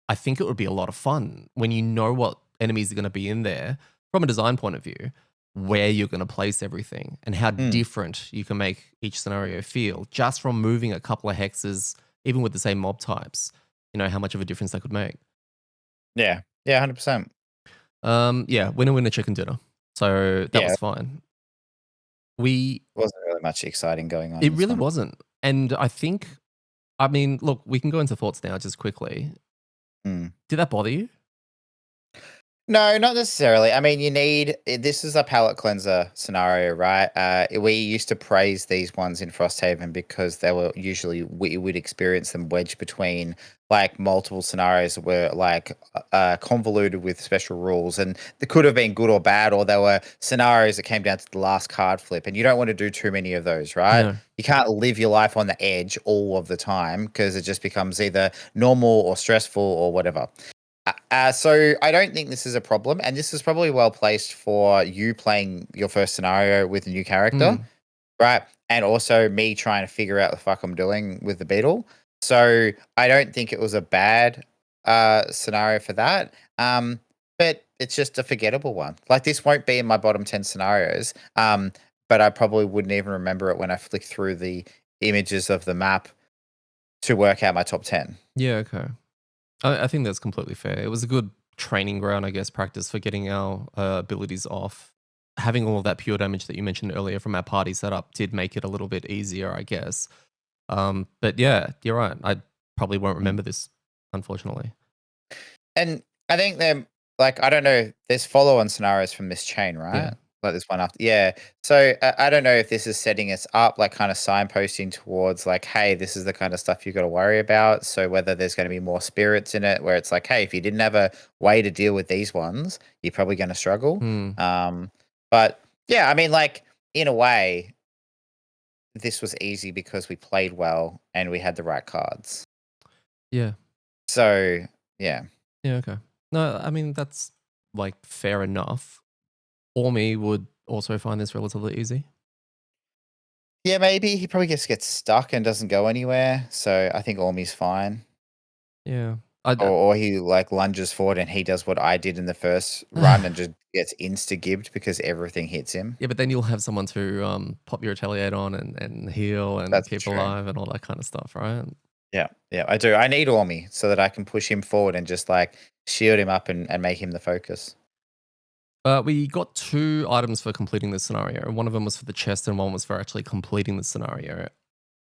I think it would be a lot of fun when you know what enemies are going to be in there from a design point of view, where you're going to place everything and how Mm, different you can make each scenario feel just from moving a couple of hexes, even with the same mob types. How much of a difference that could make. yeah, yeah, 100%. Yeah, winner, winner, chicken dinner. So that Yeah, was fine. We wasn't really much exciting going on in It this really one. wasn't, and I mean, look, we can go into thoughts now just quickly. Mm. Did that bother you? No, not necessarily. I mean, this is a palate cleanser scenario, right? We used to praise these ones in Frosthaven because they were usually we would experience them wedged between like multiple scenarios that were like convoluted with special rules, and they could have been good or bad, or there were scenarios that came down to the last card flip, and you don't want to do too many of those, right? No. You can't live your life on the edge all of the time because it just becomes either normal or stressful or whatever. So I don't think this is a problem, and this is probably well placed for you playing your first scenario with a new character, Mm, right? And also me trying to figure out the fuck I'm doing with the beetle. So I don't think it was a bad scenario for that. But it's just a forgettable one. Like this won't be in my bottom 10 scenarios. But I probably wouldn't even remember it when I flick through the images of the map to work out my top 10. yeah, okay. I think that's completely fair. It was a good training ground, I guess, practice for getting our abilities off. Having all of that pure damage that you mentioned earlier from our party setup did make it a little bit easier, I guess. But yeah, you're right. I probably won't remember this, unfortunately. And I think they're like, I don't know, there's follow on scenarios from this chain, Yeah. right? Like this one after. Yeah. So I don't know if this is setting us up, like kind of signposting towards like, hey, this is the kind of stuff you got to worry about. So whether there's going to be more spirits in it, where it's like, hey, if you didn't have a way to deal with these ones, you're probably going to struggle. Hmm. But yeah, I mean, like in a way, this was easy because we played well and we had the right cards. Yeah. So yeah. Yeah, okay. No, I mean, that's like fair enough. Ormi would also find this relatively easy. Yeah, maybe he probably just gets stuck and doesn't go anywhere. So I think Ormi's fine. Yeah. I, Or he like lunges forward and he does what I did in the first run and just gets insta gibbed because everything hits him. yeah, but then you'll have someone to pop your retaliate on and heal and That's keep true. alive and all that kind of stuff, right? Yeah, yeah, I do. I need Ormi so that I can push him forward and just like shield him up and make him the focus. We got 2 items for completing this scenario. One of them was for the chest, and one was for actually completing the scenario.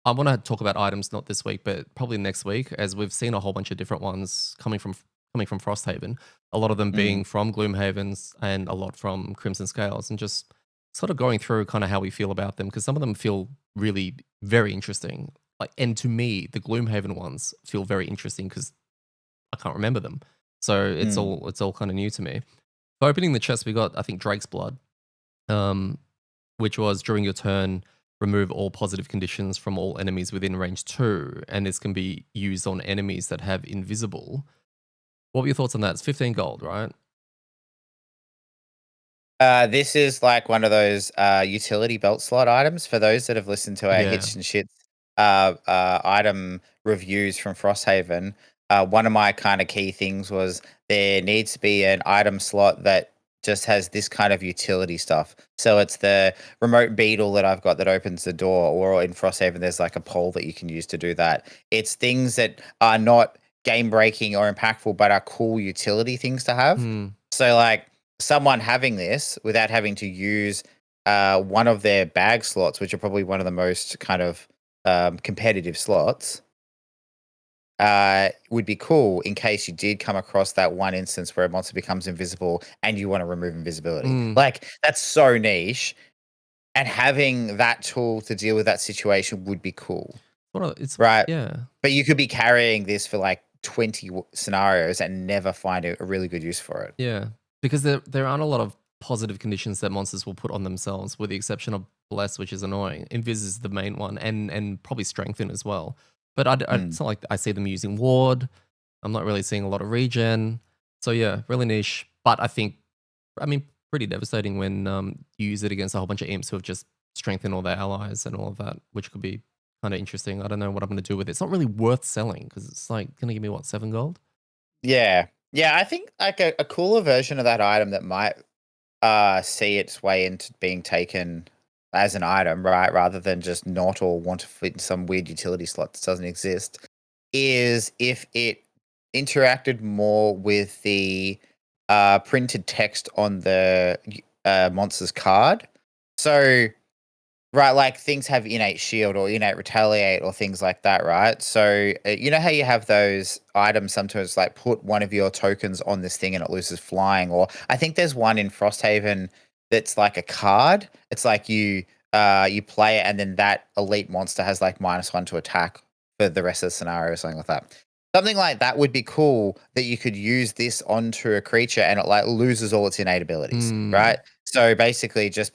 I want to talk about items not this week, but probably next week, as we've seen a whole bunch of different ones coming from Frosthaven. A lot of them Mm, being from Gloomhavens, and a lot from Crimson Scales, and just sort of going through kind of how we feel about them because some of them feel really very interesting. Like, and to me, the Gloomhaven ones feel very interesting because I can't remember them. So mm. it's all kind of new to me. For opening the chest, we got I think Drake's Blood, um, which was during your turn, remove all positive conditions from all enemies within range 2, and this can be used on enemies that have invisible. What were your thoughts on that? It's 15 gold, right? This is like one of those utility belt slot items for those that have listened to our Yeah. Hitch and Shits item reviews from Frosthaven. one of my kind of key things was there needs to be an item slot that just has this kind of utility stuff. So it's the remote beetle that I've got that opens the door, or in Frosthaven, there's like a pole that you can use to do that. It's things that are not game breaking or impactful, but are cool utility things to have. Mm, So, like someone having this without having to use one of their bag slots, which are probably one of the most kind of competitive slots, would be cool in case you did come across that one instance where a monster becomes invisible and you want to remove invisibility. mm. Like, that's so niche. And having that tool to deal with that situation would be cool, It's right? yeah. But you could be carrying this for like 20 scenarios and never find a really good use for it. Yeah, because there aren't a lot of positive conditions that monsters will put on themselves, with the exception of Bless, which is annoying. Invis is the main one, and probably Strengthen as well. But Mm. it's not like I see them using Ward. I'm not really seeing a lot of regen. So yeah, really niche. But I mean, pretty devastating when you use it against a whole bunch of imps who have just strengthened all their allies and all of that, which could be kind of interesting. I don't know what I'm going to do with it. It's not really worth selling because it's like going to give me what, 7 gold? Yeah. Yeah, I think like a cooler version of that item that might see its way into being taken as an item, right? Rather than just not or want to fit in some weird utility slot that doesn't exist, is if it interacted more with the printed text on the monster's card. So right, like things have innate shield or innate retaliate or things like that, right? So you know how you have those items sometimes like put one of your tokens on this thing and it loses flying, or I think there's one in Frosthaven that's like a card. It's like you play it and then that elite monster has like -1 to attack for the rest of the scenario or something like that. Something like that would be cool that you could use this onto a creature and it like loses all its innate abilities, Mm, right? So basically just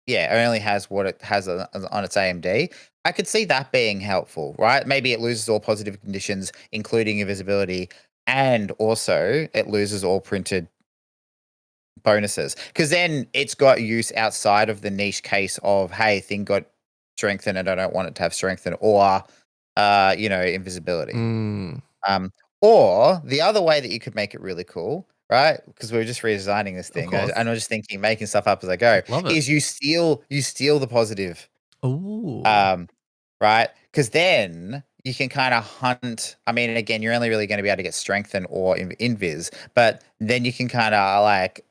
yeah, it only has what it has on its AMD. I could see that being helpful, right? Maybe it loses all positive conditions, including invisibility, and also it loses all printed bonuses. Because then it's got use outside of the niche case of, hey, thing got strengthened and I don't want it to have strengthened, or invisibility. mm, Um, or the other way that you could make it really cool, right? Because we were just redesigning this of thing, and course. I'm just thinking, making stuff up as I go. Love it. Is you steal the positive, Ooh. um, right? Because then you can kind of hunt. I mean, again, you're only really going to be able to get strengthen or invis, but then you can kind of like,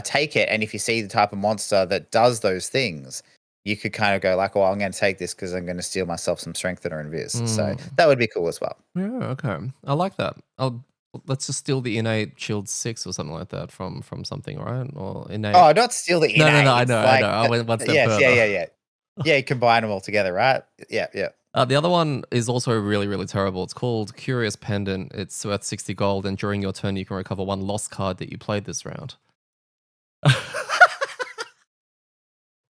take it. And if you see the type of monster that does those things, you could kind of go like, "Oh, I'm going to take this because I'm going to steal myself some strengthen or invis." So Mm. that would be cool as well. Yeah, okay. I like that. Let's just steal the innate shield 6 or something like that from something, right? Or innate. Oh, not steal the No, no, no. innate. I know. Like, I went one step yes, yeah, further. yeah, yeah. Yeah, you combine them all together, right? Yeah, yeah. The other one is also really, really terrible. It's called Curious Pendant. It's worth 60 gold, and during your turn, you can recover one lost card that you played this round.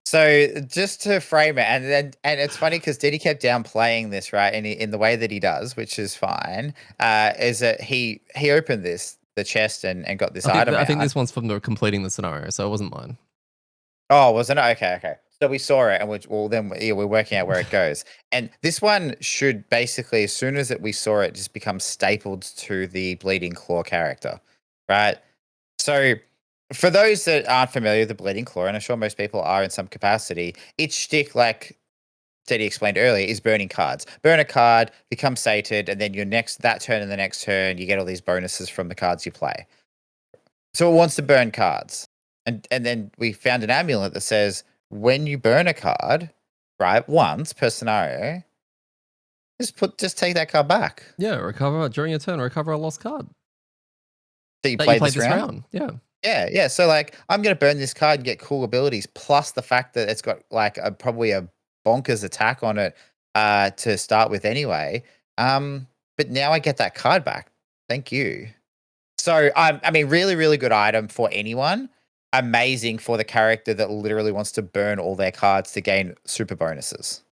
So just to frame it, and it's funny because Diddy kept downplaying this, right? In the way that he does, which is fine. Is that he opened the chest and got this item I think out. this one's from the completing the scenario, so it wasn't mine. Oh, wasn't it? Okay, okay. So we saw it, and we're working out where it goes. And this one should basically, as soon as we saw it, just become stapled to the Bleeding Claw character, right? So, for those that aren't familiar with the Bleeding Claw, and I'm sure most people are in some capacity, its shtick, like Teddy explained earlier, is burning cards. Burn a card, become sated, and then that turn and the next turn, you get all these bonuses from the cards you play. So it wants to burn cards. And then we found an amulet that says when you burn a card, right, once per scenario, just take that card back Yeah, recover during your turn, recover a lost card that you that you played played this this round. round. Yeah. Yeah, yeah. So like, I'm gonna burn this card and get cool abilities, plus the fact that it's got like probably a bonkers attack on it to start with anyway. But now I get that card back. Thank you. So I mean, really, really good item for anyone. Amazing for the character that literally wants to burn all their cards to gain super bonuses.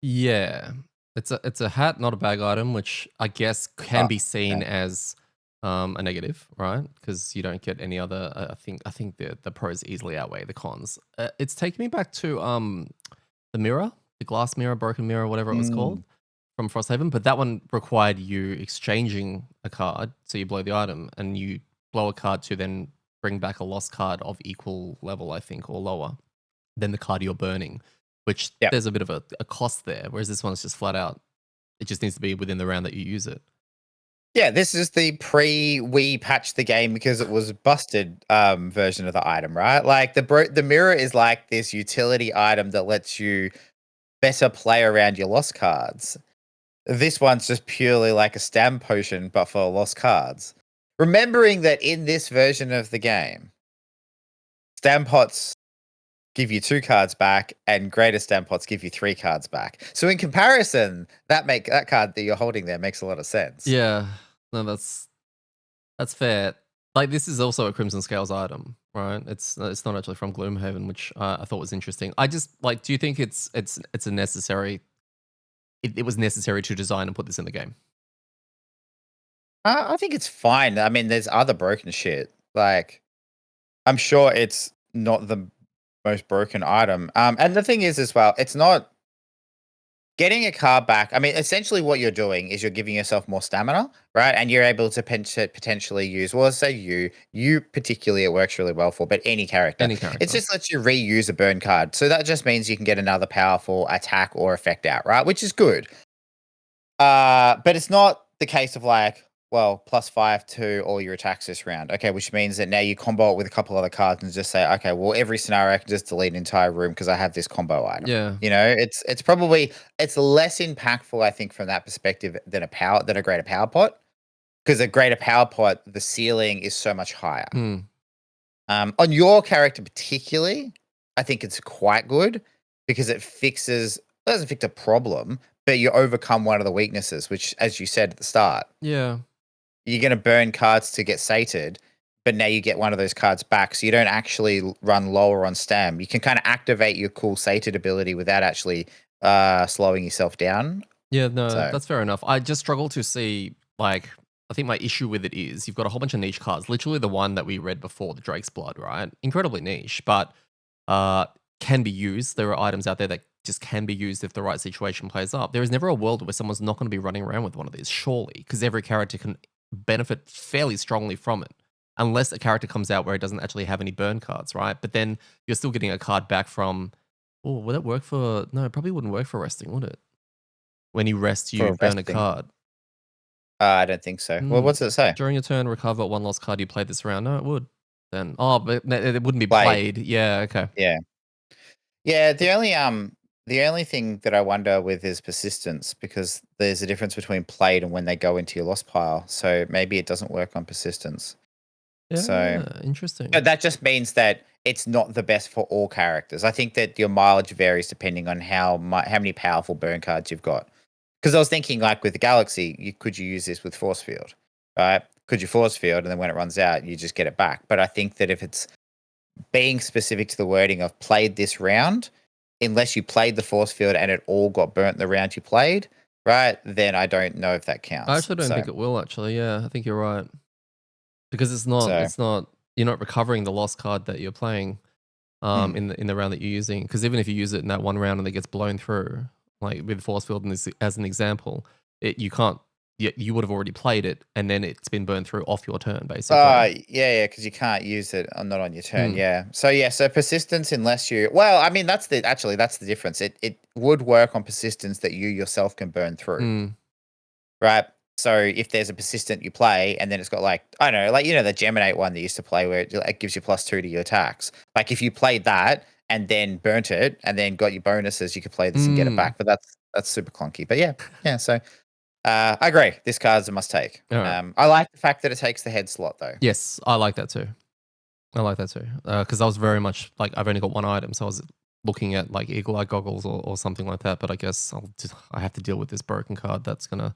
Yeah. It's a hat, not a bag item, which I guess can Oh, be seen okay. as a negative, right? Because you don't get any other. I think the pros easily outweigh the cons. It's taking me back to the mirror, the glass mirror, broken mirror, whatever it was called. Mm, from Frosthaven, but that one required you exchanging a card, so you blow the item, and you blow a card to then bring back a lost card of equal level, I think, or lower than the card you're burning, which Yep. there's a bit of a cost there, whereas this one's just flat out, it just needs to be within the round that you use it. Yeah, this is the we patched the game because it was busted version of the item, right? Like the mirror is like this utility item that lets you better play around your lost cards. This one's just purely like a stam potion, but for lost cards. Remembering that in this version of the game, stam pots give you 2 cards back, and greater stam pots give you 3 cards back. So in comparison, that card that you're holding there makes a lot of sense. Yeah, no, that's fair. Like this is also a Crimson Scales item, right? It's not actually from Gloomhaven, which I thought was interesting. I just like, do you think it's a necessary? It was necessary to design and put this in the game. I think it's fine. I mean, there's other broken shit. Like, I'm sure it's not the most broken item. And the thing is, as well, it's not getting a card back. I mean, essentially, what you're doing is you're giving yourself more stamina, right? And you're able to potentially use, well, let's say you particularly, it works really well for, but any character. Any It's character. just lets you reuse a burn card. So that just means you can get another powerful attack or effect out, right? Which is good. But it's not the case of like, well, +5 to all your attacks this round. Okay, which means that now you combo it with a couple other cards and just say, okay, well, every scenario I can just delete an entire room because I have this combo item. Yeah. You know, it's probably it's less impactful, I think, from that perspective than a greater power pot. Because a greater power pot, the ceiling is so much higher. Hmm. On your character particularly, I think it's quite good because it doesn't fix a problem, but you overcome one of the weaknesses, which, as you said at the start, Yeah. you're going to burn cards to get sated, but now you get one of those cards back, so you don't actually run lower on stam. You can kind of activate your cool sated ability without actually slowing yourself down. Yeah, no, So, that's fair enough. I just struggle to see, like, I think my issue with it is you've got a whole bunch of niche cards. Literally the one that we read before, the Drake's Blood, right? Incredibly niche, but uh, can be used. There are items out there that just can be used if the right situation plays up. There is never a world where someone's not going to be running around with one of these, surely, because every character can benefit fairly strongly from it. Unless a character comes out where it doesn't actually have any burn cards, right? But then you're still getting a card back from. Oh, would it work for? No, it probably wouldn't work for resting, would it? When you rest, you for burn a resting, card. I don't think so. Well, Hmm. what's it say? During your turn, recover one lost card you played this round. No, it would. Then, oh, but it wouldn't be Played. played. Yeah, okay. Yeah. Yeah, the only thing that I wonder with is persistence because there's a difference between played and when they go into your lost pile. So maybe it doesn't work on persistence. So Yeah, interesting. but that just means that it's not the best for all characters. I think that your mileage varies depending on how many powerful burn cards you've got. Because I was thinking, like with the Galaxy, could you use this with Force Field, right? Could you Force Field, and then when it runs out, you just get it back. But I think that if it's being specific to the wording of played this round, unless you played the Force Field and it all got burnt the round you played, right? Then I don't know if that I counts. actually don't So, think it will. Actually, yeah, I think you're right because it's not. so It's not. You're not recovering the lost card that you're playing hmm. in the round that you're using. Because even if you use it in that one round and it gets blown through, like with force field and this as an example, you can't. You would have already played it, and then it's been burned through off your turn, basically. Yeah, because you can't use it not on your turn. Hmm. Yeah. So persistence unless you well, I mean that's the difference. It would work on persistence that you yourself can burn through, Hmm. right? So if there's a persistent you play and then it's got like I don't know, like the Geminate one that used to play where it gives you +2 to your attacks. Like if you played that and then burnt it and then got your bonuses, you could play this and get it Hmm. back. But that's super clunky. But yeah. So I agree. This card's a must take. All right. I like the fact that it takes the head slot though. Yes, I like that too. I like that too. Because I was very much like I've only got one item, so I was looking at like eagle eye goggles or something like that. But I guess I have to deal with this broken card that's gonna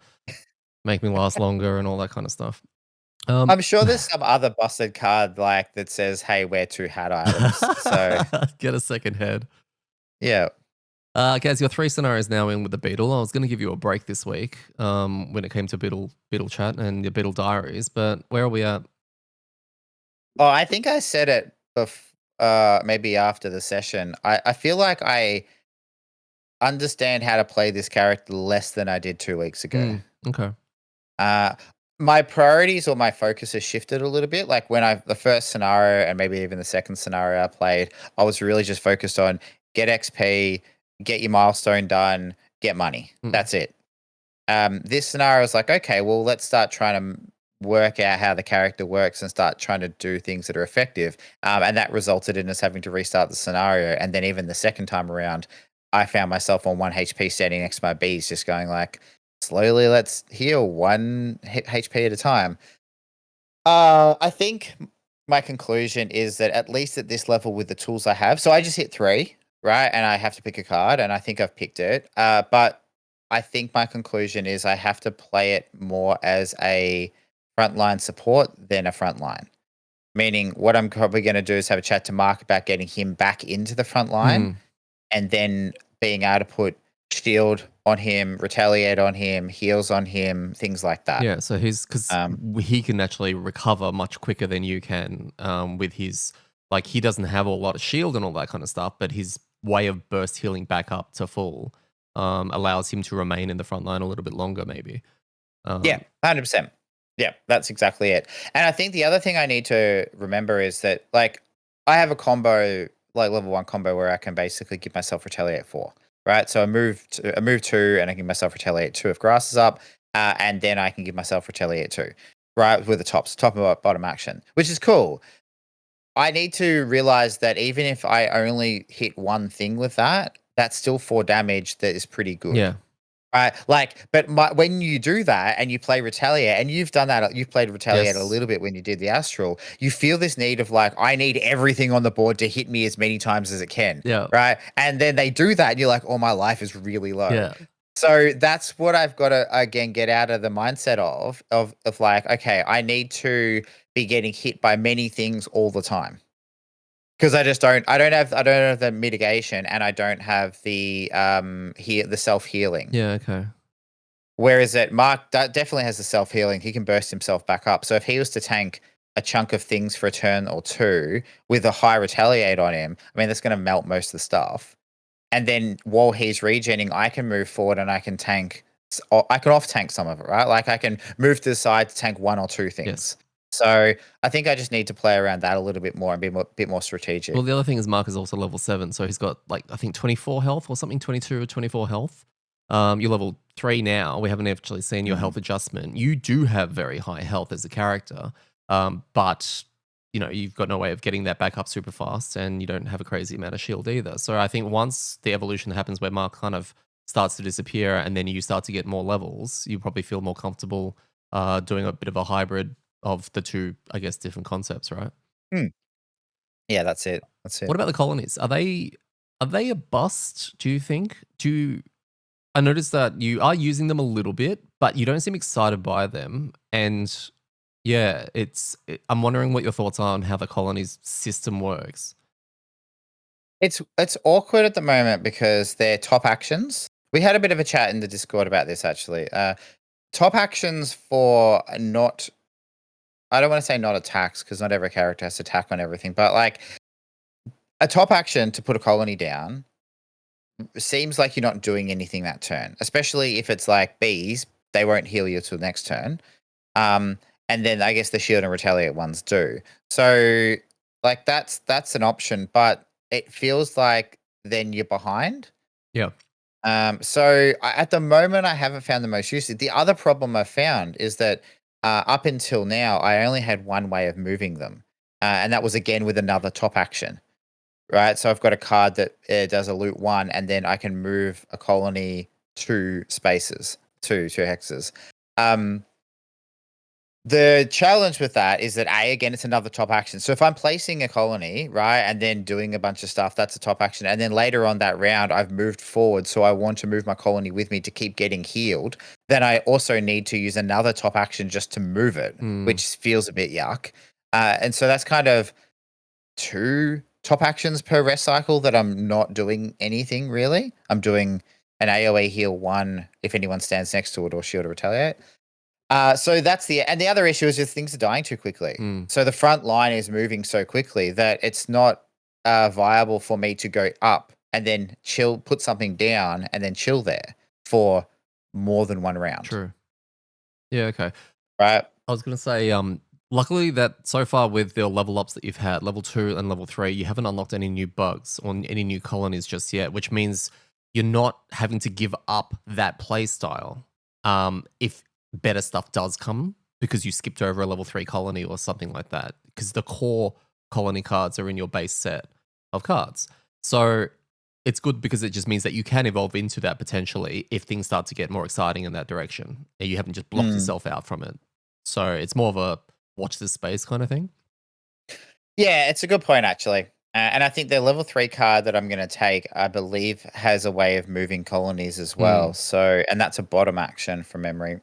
make me last longer and all that kind of stuff. Um, I'm sure there's some other busted card like that says, "Hey, wear 2 hat items." So, get a second head. yeah. Guys, your three scenarios now in with the Beetle. I was going to give you a break this week when it came to Beetle chat and your Beetle diaries, but where are we at? Oh, I think I said it maybe after the session. I feel like understand how to play this character less than I did 2 weeks ago. Okay. Uh, my priorities or my focus has shifted a little bit. Like when the first scenario and maybe even the second scenario I played, I was really just focused on get XP, get your milestone done, get money. Mm. That's it. This scenario is like, okay, well, let's start trying to work out how the character works and start trying to do things that are effective. And that resulted in us having to restart the scenario. And then even the second time around, I found myself on 1 HP standing next to my bees, just going like, slowly, let's heal 1 HP at a time. I think my conclusion is that at least at this level with the tools I have, so I just hit 3, right? And I have to pick a card, and I think I've picked it. But I think my conclusion is I have to play it more as a frontline support than a frontline. Meaning, what I'm probably going to do is have a chat to Mark about getting him back into the front line, Mm. and then being able to put shield on him, retaliate on him, heals on him, things like that. Yeah, so because Um, he can actually recover much quicker than you can with his, like, he doesn't have a lot of shield and all that kind of stuff, but his way of burst healing back up to full allows him to remain in the front line a little bit longer, maybe. Yeah, Um, 100%. Yeah, that's exactly it. And I think the other thing I need to remember is that, like, I have a combo, like level 1 combo, where I can basically give myself retaliate 4, right? So I move 2, and I give myself retaliate 2 if grass is up, and then I can give myself retaliate 2, right? With the top and bottom action, which is cool. I need to realize that even if I only hit one thing with that, that's still 4 damage that is pretty good. yeah. Right, like, but when you do that and you play Retaliate, and you've done that, you've played Retaliate a Yes. little bit when you did the Astral, you feel this need of like, I need everything on the board to hit me as many times as it can, Yeah. right? And then they do that, and you're like, oh, my life is really low. Yeah. So that's what I've got to again get out of the mindset of like, okay, I need to be getting hit by many things all the time. Because I don't have the mitigation, and I don't have the the self healing. Yeah. Okay. Whereas that Mark definitely has the self healing. He can burst himself back up. So if he was to tank a chunk of things for a turn or two with a high retaliate on him, I mean that's going to melt most of the stuff. And then while he's regenning, I can move forward and I can tank. I can off tank some of it, right? Like I can move to the side to tank 1 or 2 Yes. things. So I think I just need to play around that a little bit more and be a bit more Well, strategic. the other thing is Mark is also level 7, so he's got, like, I think 24 health or something, 22 or 24 health. You're level 3 now. We haven't actually seen your Mm. health adjustment. You do have very high health as a character, but you've got no way of getting that back up super fast, and you don't have a crazy amount of shield either. So I think once the evolution happens where Mark kind of starts to disappear, and then you start to get more levels, you probably feel more comfortable doing a bit of a hybrid of the two, I guess, different concepts, right? Mm. Yeah, that's it. That's What it. about the colonies? Are they a bust, do you think? I noticed that you are using them a little bit, but you don't seem excited by them. And yeah, I'm wondering what your thoughts are on how the colonies system works. It's awkward at the moment because they're top actions. We had a bit of a chat in the Discord about this actually. Top actions for not I don't want to say not attacks because not every character has to attack on everything, but like a top action to put a colony down seems like you're not doing anything that turn, especially if it's like bees, they won't heal you till next turn. Um, and then I guess the shield and retaliate ones do. So like that's an option, but it feels like then you're behind. Yeah. So at the moment, I haven't found the most use. The other problem I've found is that up until now, I only had one way of moving them, and that was again with another top action, right? So I've got a card that does a loot 1, and then I can move a colony 2 spaces, two hexes. Um, the challenge with that is that again, it's another top action. So if I'm placing a colony, right, and then doing a bunch of stuff, that's a top action. And then later on that round, I've moved forward, so I want to move my colony with me to keep getting healed. Then I also need to use another top action just to move it, Mm, which feels a bit yuck. And so that's kind of 2 top actions per rest cycle that I'm not doing anything really. I'm doing an AoE heal 1 if anyone stands next to it, or shield or retaliate. So that's the other issue is just things are dying too quickly. mm, So the front line is moving so quickly that it's not viable for me to go up and then chill, put something down, and then chill there for more than one round, True. Yeah, okay. right? I was gonna say, luckily that so far with the level ups that you've had, level 2 and level 3, you haven't unlocked any new bugs or any new colonies just yet, which means you're not having to give up that play style. If better stuff does come because you skipped over a level 3 colony or something like that, because the core colony cards are in your base set of cards. So it's good because it just means that you can evolve into that potentially if things start to get more exciting in that direction. And you haven't just blocked Mm. yourself out from it. So it's more of a watch this space kind of thing. Yeah, it's a good point actually. And I think the level 3 card that I'm going to take, I believe, has a way of moving colonies as well. Mm. So, and that's a bottom action from memory.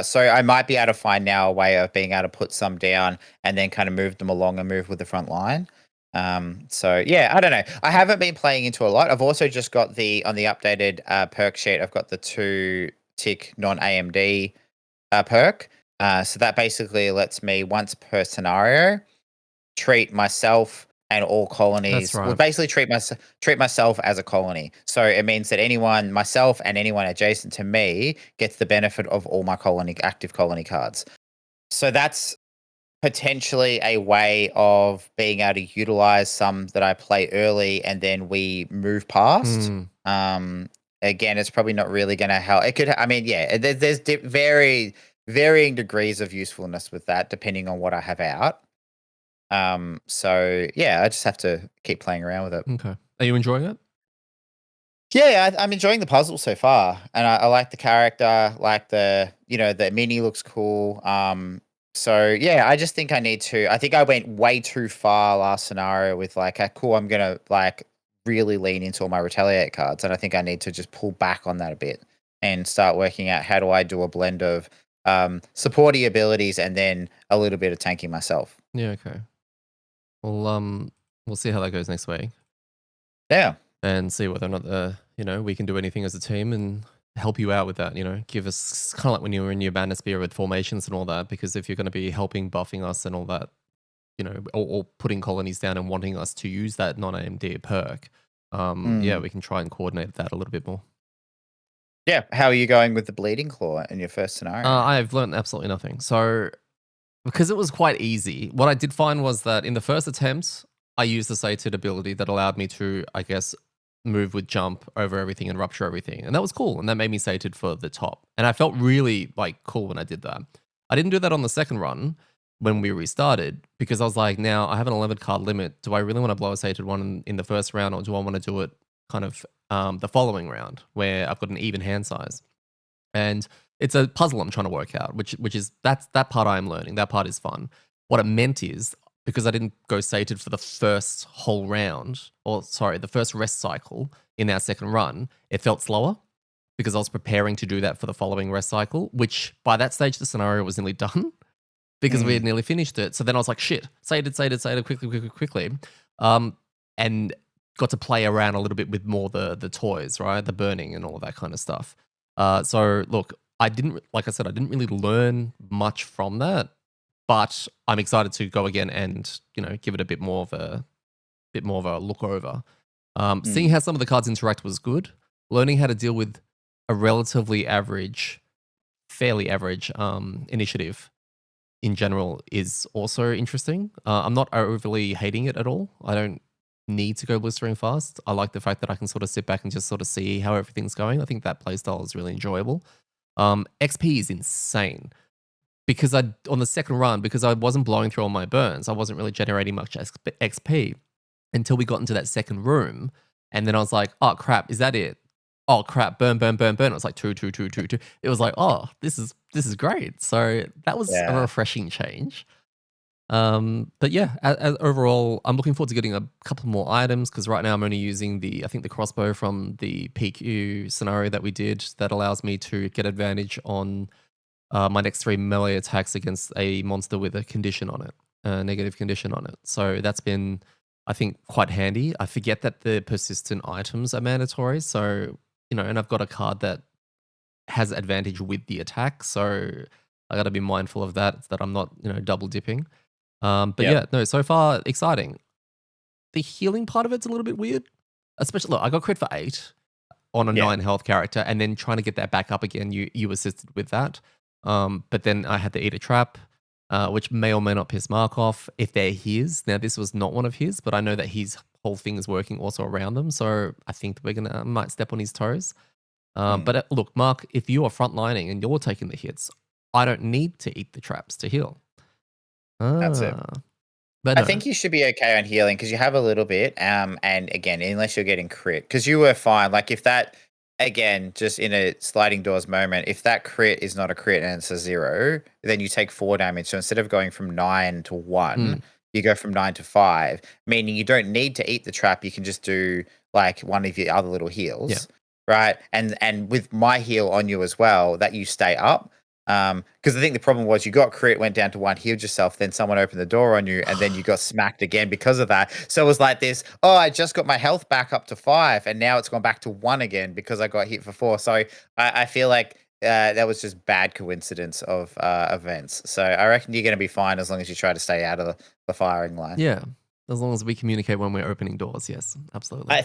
So I might be able to find now a way of being able to put some down and then kind of move them along and move with the front line. So yeah, I don't know. I haven't been playing into a lot. I've also just got on the updated perk sheet. I've got the 2 tick non AMD perk. So that basically lets me once per scenario treat myself and all That's colonies, well, right. basically treat myself as a colony. So it means that anyone, myself and anyone adjacent to me, gets the benefit of all my active colony cards. So that's potentially a way of being able to utilize some that I play early and then we move past. Mm. Um, Again, it's probably not really going to help. It could, I mean, yeah, there's varying degrees of usefulness with that, depending on what I have out. So yeah, I just have to keep playing around with it. Okay. Are you enjoying it? Yeah, I'm enjoying the puzzle so far, and I like the character, like the mini looks cool. So yeah, I just think I need to. I think I went way too far last scenario with like, cool, I'm gonna like really lean into all my retaliate cards, and I think I need to just pull back on that a bit and start working out how do I do a blend of supporty abilities and then a little bit of tanking myself. Yeah, okay. Well, we'll see how that goes next week Yeah. and see whether or not we can do anything as a team and help you out with that, give us kind of like when you were in your Manosphere with formations and all that, because if you're going to be helping buffing us and all that, or putting colonies down and wanting us to use that non-AMD perk, yeah, Mm. we can try and coordinate that a little bit more. Yeah. How are you going with the bleeding claw in your first scenario? I've learned absolutely nothing. So, because it was quite easy, what I did find was that in the first attempt, I used the sated ability that allowed me to, I guess, move with jump over everything and rupture everything. And that was cool. And that made me sated for the top. And I felt really like cool when I did that. I didn't do that on the second run when we restarted because I was like, now I have an 11 card limit. Do I really want to blow a sated one in the first round, or do I want to do it kind of the following round where I've got an even hand size? And it's a puzzle I'm trying to work out, which is that part I'm learning. That part is fun. What it meant is because I didn't go sated for the first whole round, or sorry, the first rest cycle in our second run, it felt slower because I was preparing to do that for the following rest cycle, which by that stage the scenario was nearly done because we had Mm. nearly finished it. So then I was like, shit, sated, quickly. Um, and got to play around a little bit with more the toys, right? The burning and all of that kind of stuff. So look, like I said, I didn't really learn much from that, but I'm excited to go again and, give it a bit more of a look over. Seeing Mm. how some of the cards interact was good. Learning how to deal with a relatively average, fairly average initiative in general is also interesting. I'm not overly hating it at all. I don't need to go blistering fast. I like the fact that I can sort of sit back and just sort of see how everything's going. I think that playstyle is really enjoyable. XP is insane because on the second run, because I wasn't blowing through all my burns, I wasn't really generating much XP until we got into that second room. And then I was like, oh crap, is that it? Oh crap, burn, burn, burn, burn. It was like two, two, two, two, two. It was like, oh, this is great. So that was a Yeah. refreshing change. But yeah, as overall, I'm looking forward to getting a couple more items because right now I'm only using I think the crossbow from the PQ scenario that we did that allows me to get advantage on my next 3 melee attacks against a monster with a condition on it, a negative condition on it. So that's been, I think, quite handy. I forget that the persistent items are mandatory. So, and I've got a card that has advantage with the attack. So I got to be mindful of that I'm not, double dipping. But Yep. yeah, no, so far exciting. The healing part of it's a little bit weird. especially look, I got crit for 8 on a Yeah. 9 health character, and then trying to get that back up again, you assisted with that. But then I had to eat a trap, which may or may not piss Mark off if they're his. Now this was not one of his, but I know that his whole thing is working also around them, so I think that we're gonna might step on his toes. Mm, But look, Mark, if you are frontlining and you're taking the hits, I don't need to eat the traps to heal. that's it. Ah, but I no, think you should be okay on healing because you have a little bit. And again, unless you're getting crit, because you were fine. Like if that, again, just in a sliding doors moment, if that crit is not a crit and it's a 0, then you take 4 damage. So instead of going from 9 to 1, mm, you go from 9 to 5, meaning you don't need to eat the trap. You can just do like one of your other little yeah. heals, right? And with my heal on you as well, that you stay up. Because I think the problem was you got crit, went down to 1, healed yourself, then someone opened the door on you, and then you got smacked again because of that. So it was like this, oh, I just got my health back up to 5, and now it's gone back to 1 again because I got hit for 4. So I feel like that was just bad coincidence of events. So I reckon you're going to be fine as long as you try to stay out of the firing line. Yeah, as long as we communicate when we're opening doors, yes, absolutely.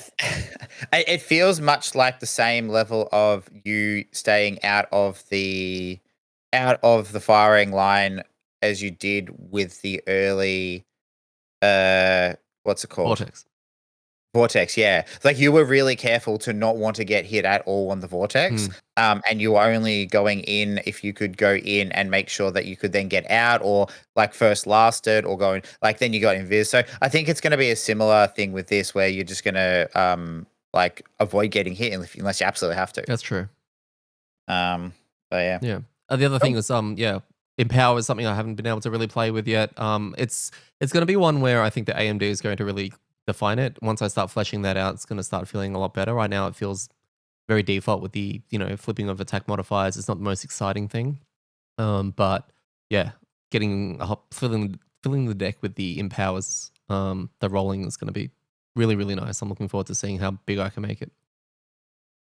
It feels much like the same level of you staying out of the firing line as you did with the early what's it called? Vortex. Vortex, yeah. Like you were really careful to not want to get hit at all on the vortex. Mm, And you were only going in if you could go in and make sure that you could then get out or like first lasted or going like then you got invis. So I think it's gonna be a similar thing with this where you're just gonna like avoid getting hit unless you absolutely have to. that's true. Um but yeah. Yeah. The other thing Cool. is, yeah, Empower is something I haven't been able to really play with yet. It's going to be one where I think the AMD is going to really define it. Once I start fleshing that out, it's going to start feeling a lot better. Right now, it feels very default with the flipping of attack modifiers. It's not the most exciting thing. But yeah, getting filling the deck with the empowers, the rolling is going to be really really nice. I'm looking forward to seeing how big I can make it.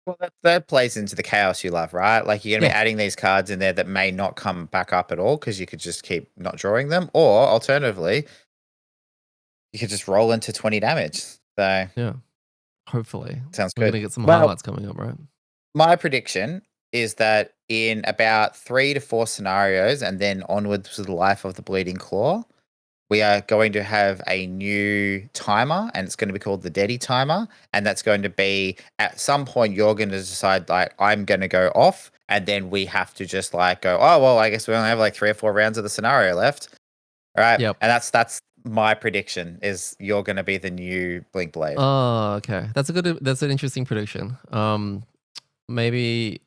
Well, that plays into the chaos you love, right? Like you're gonna be Yeah, adding these cards in there that may not come back up at all because you could just keep not drawing them, or alternatively, you could just roll into 20 damage. So yeah. Hopefully, sounds we're good. gonna get some Well, highlights coming up, right? my prediction is that in about 3 to 4 scenarios, and then onwards to the life of the Bleeding Claw, we are going to have a new timer, and it's going to be called the Detty timer. And that's going to be at some point you're going to decide like I'm going to go off, and then we have to just like go, oh well, I guess we only have like 3 or 4 rounds of the scenario left, all right? Yep. And that's my prediction is you're going to be the new Blink Blade. Oh, okay. That's an interesting prediction. Maybe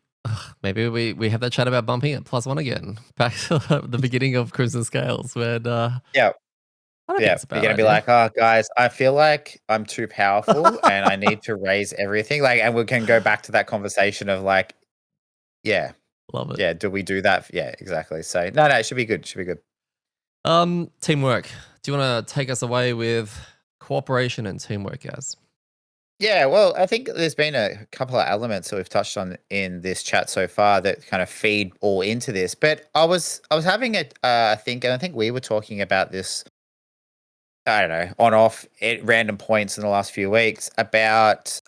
maybe we have that chat about bumping it +1 again. Back to the beginning of Crimson Scales when Yeah, I don't think yeah. it's a You're bad going to be idea. like, oh guys, I feel like I'm too powerful, and I need to raise everything. Like, and we can go back to that conversation of like, yeah, Love it. yeah. Do we do that? Yeah, exactly. So no, it should be good. Should be good. Teamwork. Do you want to take us away with cooperation and teamwork, guys? Yeah, well, I think there's been a couple of elements that we've touched on in this chat so far that kind of feed all into this. But I was having a think, and I think we were talking about this. I don't know, on off at random points in the last few weeks about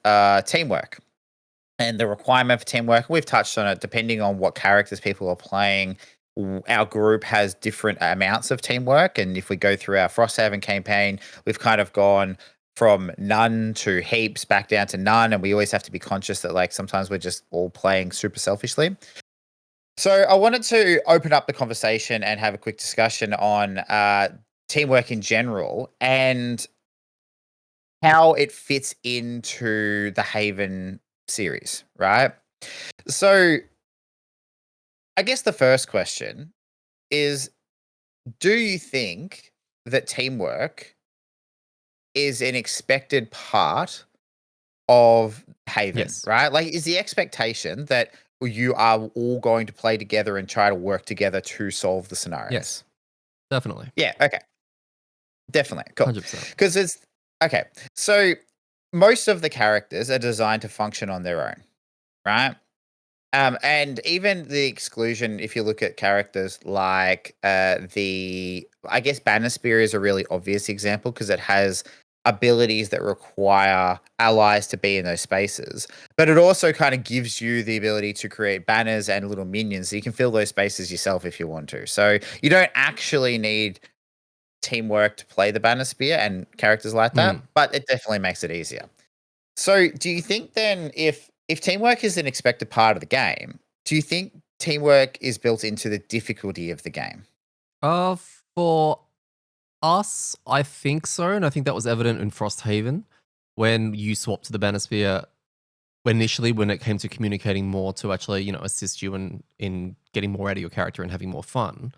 teamwork and the requirement for teamwork. We've touched on it depending on what characters people are playing. Our group has different amounts of teamwork. And if we go through our Frosthaven campaign, we've kind of gone from none to heaps back down to none. And we always have to be conscious that, like, sometimes we're just all playing super selfishly. So I wanted to open up the conversation and have a quick discussion on teamwork in general and how it fits into the Haven series, right? So I guess the first question is, do you think that teamwork is an expected part of Haven, Yes. right? Like, is the expectation that you are all going to play together and try to work together to solve the Yes. scenarios? Definitely. Yeah, okay. Definitely. Cool. 100%. Because it's okay. So most of the characters are designed to function on their own, right? And even the exclusion, if you look at characters like I guess Banner Spear is a really obvious example because it has abilities that require allies to be in those spaces. But it also kind of gives you the ability to create banners and little minions so you can fill those spaces yourself if you want to. So you don't actually need teamwork to play the banner spear and characters like that, Mm. but it definitely makes it easier. So do you think then if teamwork is an expected part of the game, do you think teamwork is built into the difficulty of the game? Uh, for us, I think so, and I think that was evident in Frosthaven when you swapped to the Banosphere. Initially, when it came to communicating more to actually, assist you in getting more out of your character and having more fun.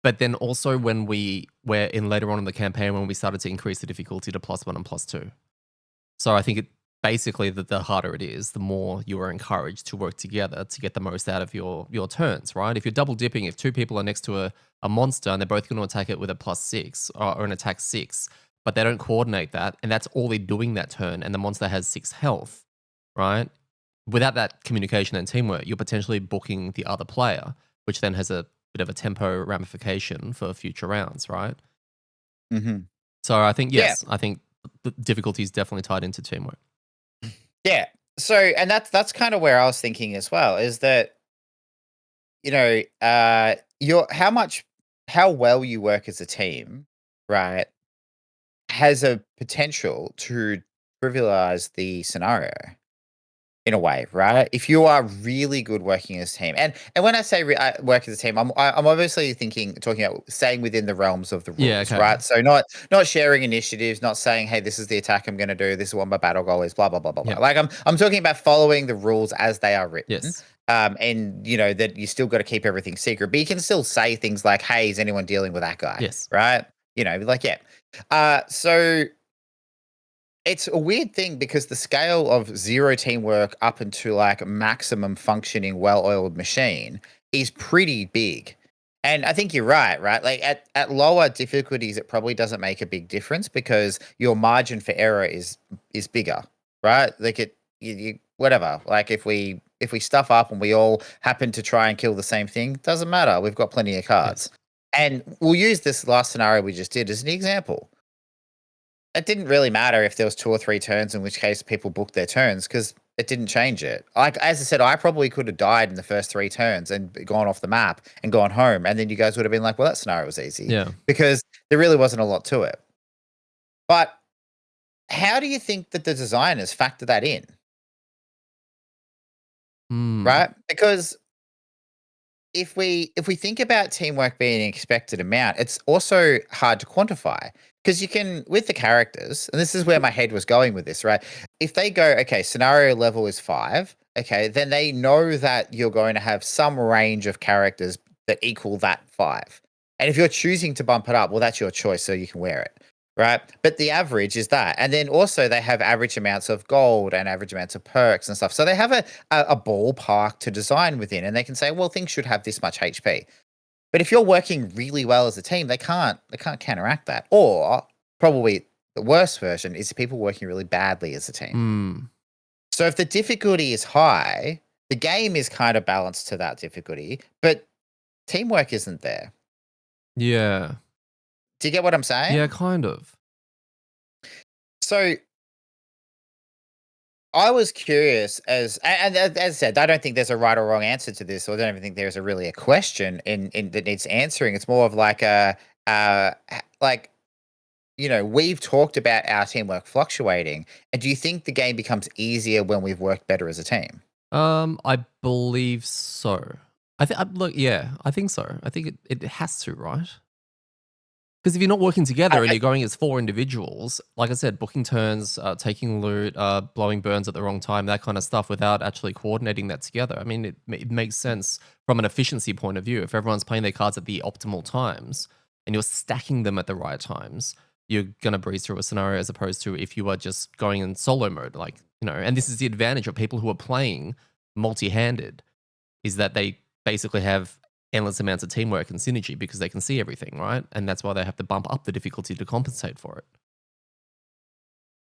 But then also when we were in later on in the campaign when we started to increase the difficulty to +1 and +2. So I think it basically the harder it is, the more you are encouraged to work together to get the most out of your turns, right? If you're double dipping, if two people are next to a monster and they're both going to attack it with a +6 or an attack 6, but they don't coordinate that, and that's all they're doing that turn, and the monster has 6 health, right? Without that communication and teamwork, you're potentially booking the other player, which then has a bit of a tempo ramification for future rounds, right? Mhm. So I think Yeah. yes, I think the difficulty is definitely tied into teamwork. Yeah. So, and that's kind of where I was thinking as well, is that, your how well you work as a team, right, has a potential to trivialize the scenario. In a way, right? If you are really good working as a team, and when I say work as a team, I'm obviously talking about staying within the realms of the Yeah, rules, okay. right? So not sharing initiatives, not saying, hey, this is the attack I'm going to do, this is what my battle goal is, blah blah blah blah blah. Yeah. Like I'm talking about following the rules as they are written, Yes. and that you still got to keep everything secret, but you can still say things like, hey, is anyone dealing with that guy, Yes. right? Like yeah. So it's a weird thing because the scale of zero teamwork up into like maximum functioning, well oiled machine is pretty big. And I think you're right, right? Like at lower difficulties, it probably doesn't make a big difference because your margin for error is bigger, right? Like whatever. Like if we stuff up and we all happen to try and kill the same thing, doesn't matter. We've got plenty of cards. Yes. And we'll use this last scenario we just did as an example. It didn't really matter if there was 2 or 3 turns, in which case people booked their turns because it didn't change it. Like, as I said, I probably could have died in the first 3 turns and gone off the map and gone home, and then you guys would have been like, "Well, that scenario was easy," Yeah. because there really wasn't a lot to it. But how do you think that the designers factor that in, Hmm. right? Because if we think about teamwork being an expected amount, it's also hard to quantify because you can with the characters, and this is where my head was going with this, right? If they go, okay, scenario level is 5, okay, then they know that you're going to have some range of characters that equal that 5. And if you're choosing to bump it up, well, that's your choice, so you can wear it. Right. But the average is that. And then also they have average amounts of gold and average amounts of perks and stuff. So they have a ballpark to design within, and they can say, well, things should have this much HP. But if you're working really well as a team, they can't counteract that. Or probably the worst version is people working really badly as a team. Hmm. So if the difficulty is high, the game is kind of balanced to that difficulty, but teamwork isn't there. Yeah. Do you get what I'm Yeah, saying? kind of. So I was curious as I said, I don't think there's a right or wrong answer to this, or I don't even think there's a really a question in that needs answering. It's more of like like we've talked about our teamwork fluctuating, and do you think the game becomes easier when we've worked better as a team? I believe so. I think look, yeah, I think so. I think it has to, right? Because if you're not working together and I you're going as 4 individuals, like I said, booking turns, taking loot, blowing burns at the wrong time, that kind of stuff without actually coordinating that together. I mean, it makes sense from an efficiency point of view. If everyone's playing their cards at the optimal times and you're stacking them at the right times, you're going to breeze through a scenario as opposed to if you are just going in solo mode. Like, and this is the advantage of people who are playing multi handed is that they basically have endless amounts of teamwork and synergy because they can see everything, right? And that's why they have to bump up the difficulty to compensate for it.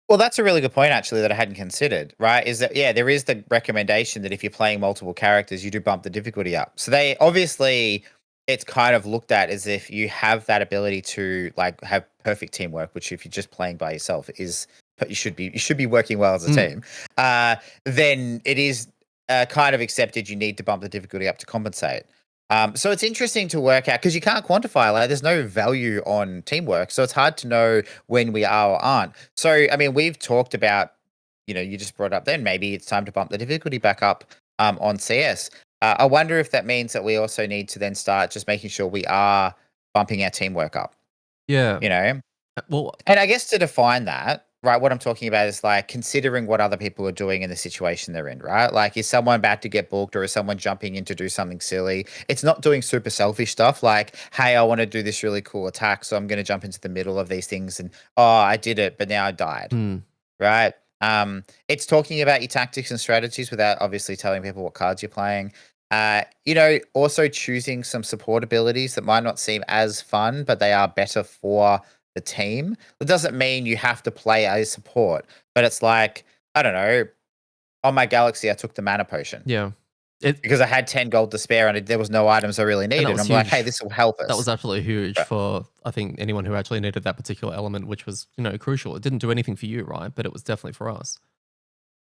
Well, that's a really good point actually that I hadn't considered, right? Is that yeah, there is the recommendation that if you're playing multiple characters, you do bump the difficulty up. So they obviously it's kind of looked at as if you have that ability to like have perfect teamwork, which if you're just playing by yourself is, but you should be working well as a Mm. team. Then it is kind of accepted. You need to bump the difficulty up to compensate. So it's interesting to work out because you can't quantify. Like, there's no value on teamwork, so it's hard to know when we are or aren't. So, I mean, we've talked about, you just brought up then maybe it's time to bump the difficulty back up on CS. I wonder if that means that we also need to then start just making sure we are bumping our teamwork up, Yeah. you know? Well, And I guess to define that, right, what I'm talking about is like considering what other people are doing in the situation they're in, right? Like, is someone about to get booked or is someone jumping in to do something silly? It's not doing super selfish stuff like, hey, I want to do this really cool attack, so I'm going to jump into the middle of these things and, oh, I did it, but now I died, mm, right? It's talking about your tactics and strategies without obviously telling people what cards you're playing. Also choosing some support abilities that might not seem as fun, but they are better for the team. It doesn't mean you have to play a support, but it's like, I don't know, on my Galaxy, I took the mana potion yeah. It because I had 10 gold to spare and there was no items I really and needed. that And was I'm like, hey, huge. this will help That us. was absolutely huge for, I think, anyone who actually needed that particular element, which was, crucial. It didn't do anything for you, right? But it was definitely for us.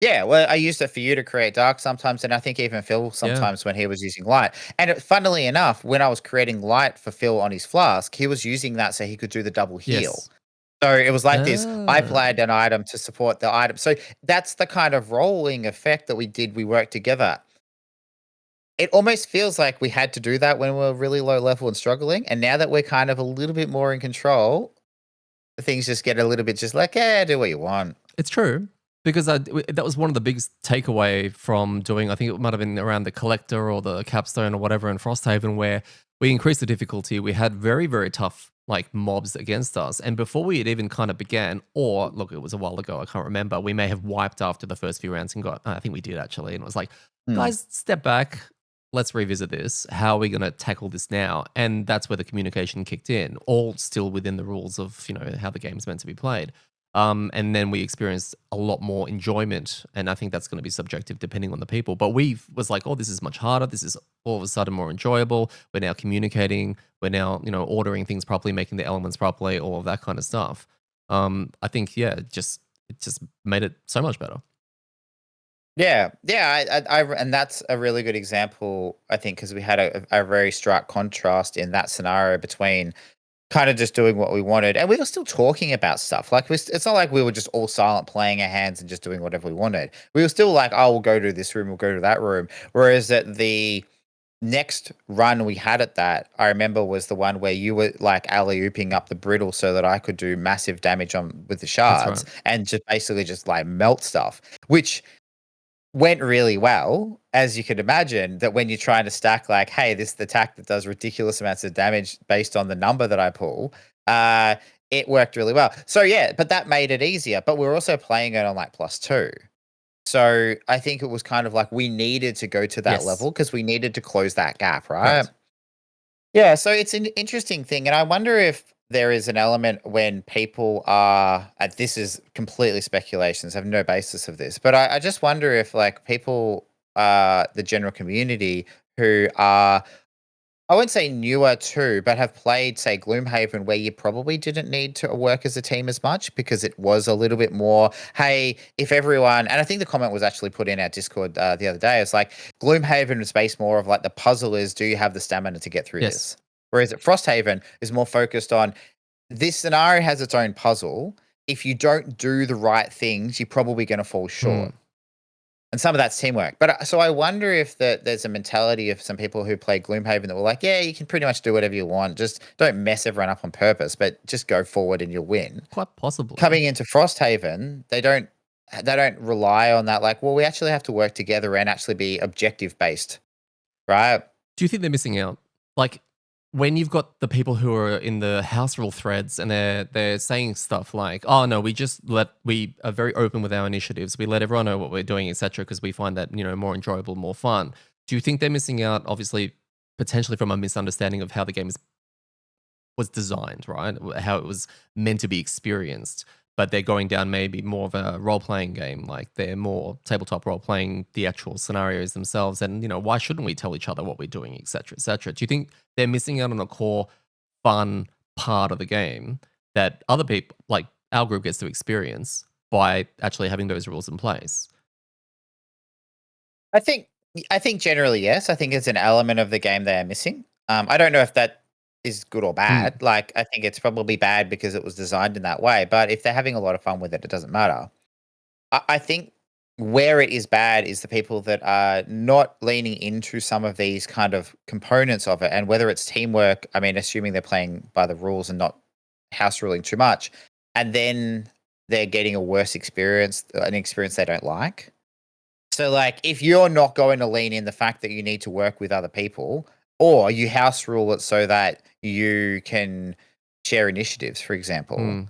Yeah, well, I used it for you to create dark sometimes, and I think even Phil Yeah. sometimes when he was using light. And funnily enough, when I was creating light for Phil on his flask, he was using that so he could do the double heal. Yes. So it was like this, I Ah. played an item to support the item. So that's the kind of rolling effect that we did. We worked together. It almost feels like we had to do that when we were really low level and struggling. And now that we're kind of a little bit more in control, things just get a little bit just like, yeah, do what you want. It's true because that was one of the biggest takeaway from doing. I think it might have been around the collector or the capstone or whatever in Frosthaven, where we increased the difficulty. We had very very tough like mobs against us, and before we had even kind of began, or look, it was a while ago. I can't remember. We may have wiped after the first few rounds and got. I think we did actually, and it was like, Hmm. guys, step back. Let's revisit this. How are we going to tackle this now? And that's where the communication kicked in, all still within the rules of how the game's meant to be played. And then we experienced a lot more enjoyment. And I think that's going to be subjective depending on the people. But we was like, oh, this is much harder. This is all of a sudden more enjoyable. We're now communicating. We're now, ordering things properly, making the elements properly, all of that kind of stuff. I think, yeah, it just made it so much better. Yeah, yeah, and that's a really good example, I think, because we had a very stark contrast in that scenario between kind of just doing what we wanted, and we were still talking about stuff. Like, it's not like we were just all silent, playing our hands and just doing whatever we wanted. We were still like, "Oh, we'll go to this room, we'll go to that room." Whereas at the next run we had at that, I remember was the one where you were like alley ooping up the brittle so that I could do massive damage on with the That's shards right. and just basically just like melt stuff, which went really well, as you could imagine, that when you're trying to stack like, "Hey, this is the attack that does ridiculous amounts of damage based on the number that I pull," uh, it worked really well. So, yeah, but that made it easier, but we were also playing it on, like, +2. So, I think it was kind of like we needed to go to that Yes. level because we needed to close that gap, right? Correct. Yeah, so it's an interesting thing, and I wonder if there is an element when people are this is completely speculations, I have no basis of this, but I just wonder if like people the general community who are I wouldn't say newer too, but have played, say, Gloomhaven, where you probably didn't need to work as a team as much because it was a little bit more, hey, if everyone, and I think the comment was actually put in our Discord the other day. It's like Gloomhaven was based more of like the puzzle is, do you have the stamina to get through Yes. this? Whereas at Frosthaven is more focused on this scenario has its own puzzle. If you don't do the right things, you're probably going to fall Mm. short. And some of that's teamwork. But so I wonder if there's a mentality of some people who play Gloomhaven that were like, yeah, you can pretty much do whatever you want. Just don't mess everyone up on purpose, but just go forward and you'll win. Quite possibly. Coming into Frosthaven, they don't rely on that. Like, well, we actually have to work together and actually be objective based, right? Do you think they're missing out? Like when you've got the people who are in the house rule threads and they're saying stuff like, "Oh no, we are very open with our initiatives. We let everyone know what we're doing, etc." Because we find that more enjoyable, more fun. Do you think they're missing out? Obviously, potentially from a misunderstanding of how the game was designed, right? How it was meant to be experienced. But they're going down maybe more of a role playing game, like they're more tabletop role playing the actual scenarios themselves. And, why shouldn't we tell each other what we're doing, et cetera, et cetera? Do you think they're missing out on a core fun part of the game that other people, like our group, gets to experience by actually having those rules in place. I think I think generally yes. I think it's an element of the game they are missing. I don't know if that is good or Mm, bad. Like I think it's probably bad because it was designed in that way. But if they're having a lot of fun with it, it doesn't matter. I think where it is bad is the people that are not leaning into some of these kind of components of it, and whether it's teamwork. I mean, assuming they're playing by the rules and not house ruling too much, and then they're getting a worse experience, an experience they don't like. So, like, if you're not going to lean in the fact that you need to work with other people, or you house rule it so that you can share initiatives, for example, mm.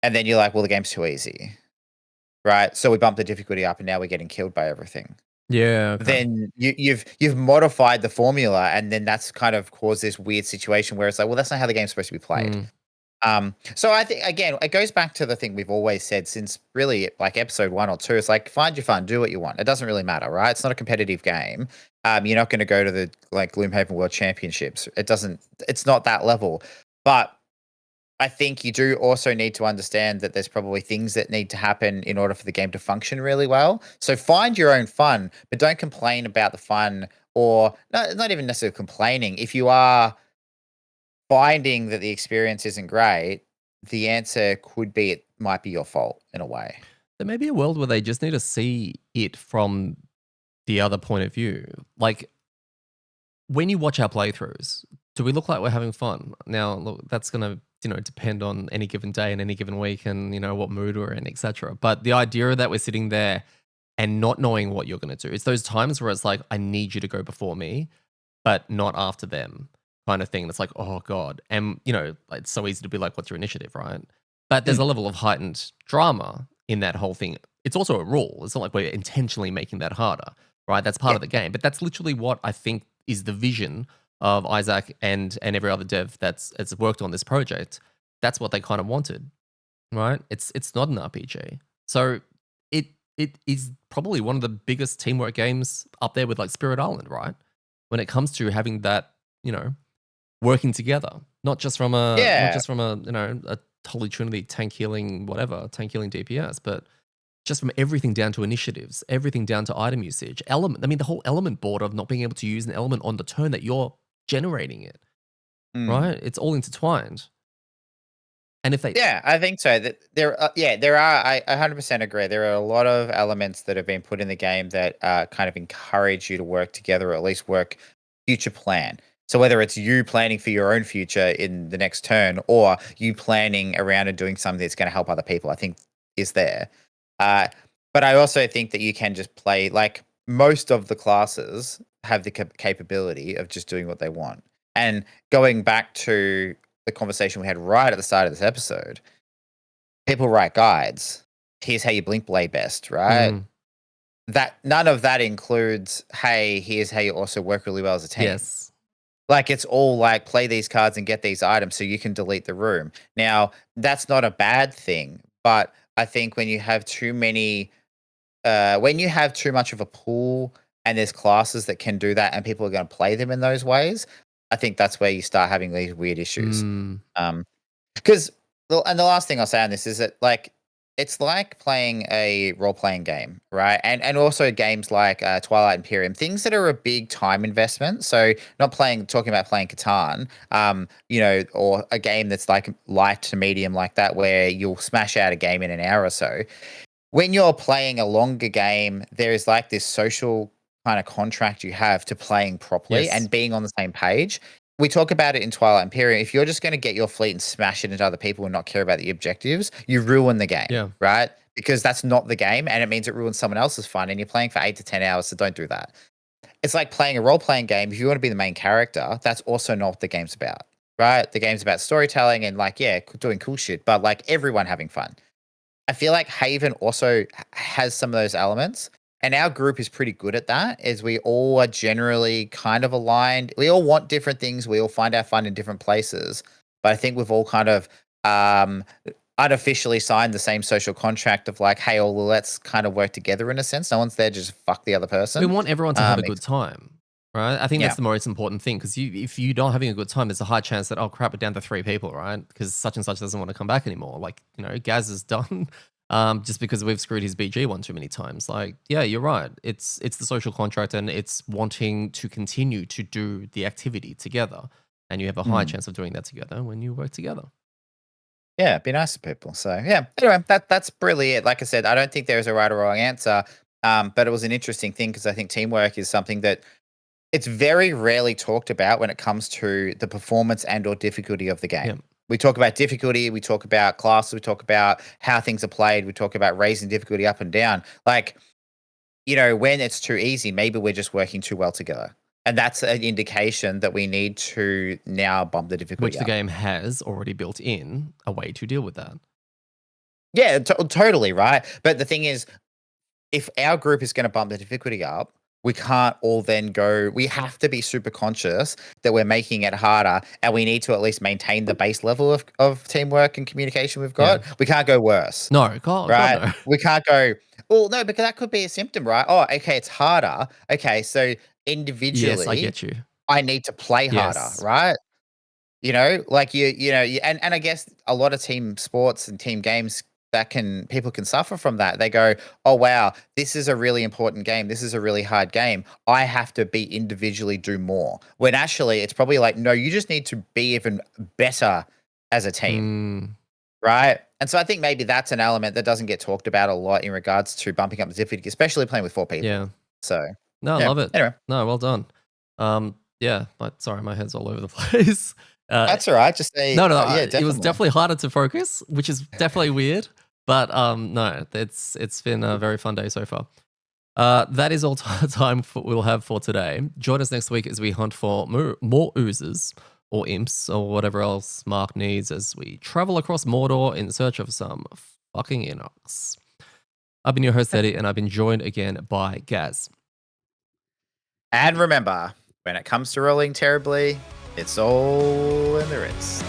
and then you're like, well, the game's too easy, right? So we bump the difficulty up, and now we're getting killed by everything. Yeah, okay. Then you've modified the formula, and then that's kind of caused this weird situation where it's like, well, that's not how the game's supposed to be played. Mm. So I think again, it goes back to the thing we've always said since really like episode 1 or 2. It's like find your fun, do what you want. It doesn't really matter, right? It's not a competitive game. You're not going to go to the like Gloomhaven World Championships. It doesn't. It's not that level. But I think you do also need to understand that there's probably things that need to happen in order for the game to function really well. So find your own fun, but don't complain about the fun, or not even necessarily complaining. If you are finding that the experience isn't great, the answer could be it might be your fault in a way. There may be a world where they just need to see it from the other point of view. Like when you watch our playthroughs, do we look like we're having fun? Now, look, that's going to depend on any given day and any given week, and what mood we're in, etc. But the idea that we're sitting there and not knowing what you're going to do, it's those times where it's like, I need you to go before me, but not after them, kind of thing. That's like, oh god, and it's so easy to be like, what's your initiative, right? But there's a Mm, level of heightened drama in that whole thing. It's also a rule. It's not like we're intentionally making that harder, right? That's part yeah. of the game. But that's literally what I think is the vision of Isaac and every other dev that's worked on this project. That's what they kind of wanted, right? It's not an RPG. So it it is probably one of the biggest teamwork games up there with like Spirit Island, right? When it comes to having that, working together, not Yeah. just from a Holy Trinity tank healing whatever, tank healing DPS, but just from everything down to initiatives, everything down to item usage, element. I mean, the whole element board of not being able to use an element on the turn that you're generating it, Mm. right? It's all intertwined. And if they, Yeah, I think so. That there are. I 100% agree. There are a lot of elements that have been put in the game that kind of encourage you to work together, or at least work future plan. So whether it's you planning for your own future in the next turn, or you planning around and doing something that's going to help other people, I think is there. Uh, but I also think that you can just play like most of the classes have the capability of just doing what they want. And going back to the conversation we had right at the start of this episode, people write guides. Here's how you blink blade best, right? mm, That none of that includes, hey, here's how you also work really well as a team. yes, Like it's all like play these cards and get these items so you can delete the room. Now, that's not a bad thing, but I think when you have too much of a pool and there's classes that can do that and people are going to play them in those ways, I think that's where you start having these weird issues. mm, Um, because and the last thing I'll say on this is that like it's like playing a role playing game, right? And also games like Twilight Imperium, things that are a big time investment. So not talking about playing Catan, or a game that's like light to medium like that, where you'll smash out a game in an hour or so. When you're playing a longer game, there is like this social kind of contract you have to playing properly yes, and being on the same page. We talk about it in Twilight Imperium. If you're just going to get your fleet and smash it into other people and not care about the objectives, you ruin the game, yeah. right? Because that's not the game, and it means it ruins someone else's fun. And you're playing for 8 to 10 hours, so don't do that. It's like playing a role playing game. If you want to be the main character, that's also not what the game's about, right? The game's about storytelling and like, yeah, doing cool shit, but like everyone having fun. I feel like Haven also has some of those elements, and our group is pretty good at that. Is we all are generally kind of aligned. We all want different things. We all find our fun in different places, but I think we've all kind of um, unofficially signed the same social contract of like, hey, well, let's kind of work together in a sense. No one's there to just fuck the other We person. want everyone to have a Um, good time. right? I think Yeah. that's the most important thing because if you're not having a good time, there's a high chance that, oh crap, we're down to 3 people, right? Because such and such doesn't want to come back anymore. Like, Gaz is done just because we've screwed his BG one too many times. Like, yeah, you're right. It's the social contract and it's wanting to continue to do the activity together. And you have a high Mm. chance of doing that together when you work together. Yeah, be nice to people. So yeah. Anyway, that's really it. Like I said, I don't think there's a right or wrong answer. But it was an interesting thing because I think teamwork is something that it's very rarely talked about when it comes to the performance and or difficulty of the Yeah. game. We talk about difficulty, we talk about classes, we talk about how things are played, we talk about raising difficulty up and down. Like, when it's too easy, maybe we're just working too well together. And that's an indication that we need to now bump the difficulty Which the up. game has already built in a way to deal with that. Yeah, totally, right? But the thing is, if our group is going to bump the difficulty up, we can't all then go. We have to be super conscious that we're making it harder, and we need to at least maintain the base level of teamwork and communication we've Yeah. got. We can't go worse, No, God right? no. We can't go. Well, no, because that could be a symptom, right? Oh, okay, it's harder. Okay, so Yes, I individually, get you. I need to play harder, Yes. right? Like and I guess a lot of team sports and team games that people can suffer from that. They go, "Oh wow, this is a really important game. This is a really hard game. I have to be individually do more." When actually it's probably like, "No, you just need to be even better as a team." Mm, Right? And so I think maybe that's an element that doesn't get talked about a lot in regards to bumping up the difficulty, especially playing with 4 people. yeah. So, No, I yeah. love it. Anyway, No, well done. Yeah, sorry, my head's all over the place. Uh, that's all right. Just say, no, no, yeah, it was definitely. definitely harder to focus, which is definitely weird. But no, it's been a very fun day so far. That is all time we'll have for today. Join us next week as we hunt for more oozes or imps or whatever else Mark needs as we travel across Mordor in search of some fucking Enochs. I've been your host, Eddie, and I've been joined again by Gaz. And remember, when it comes to rolling terribly, it's all in the wrist.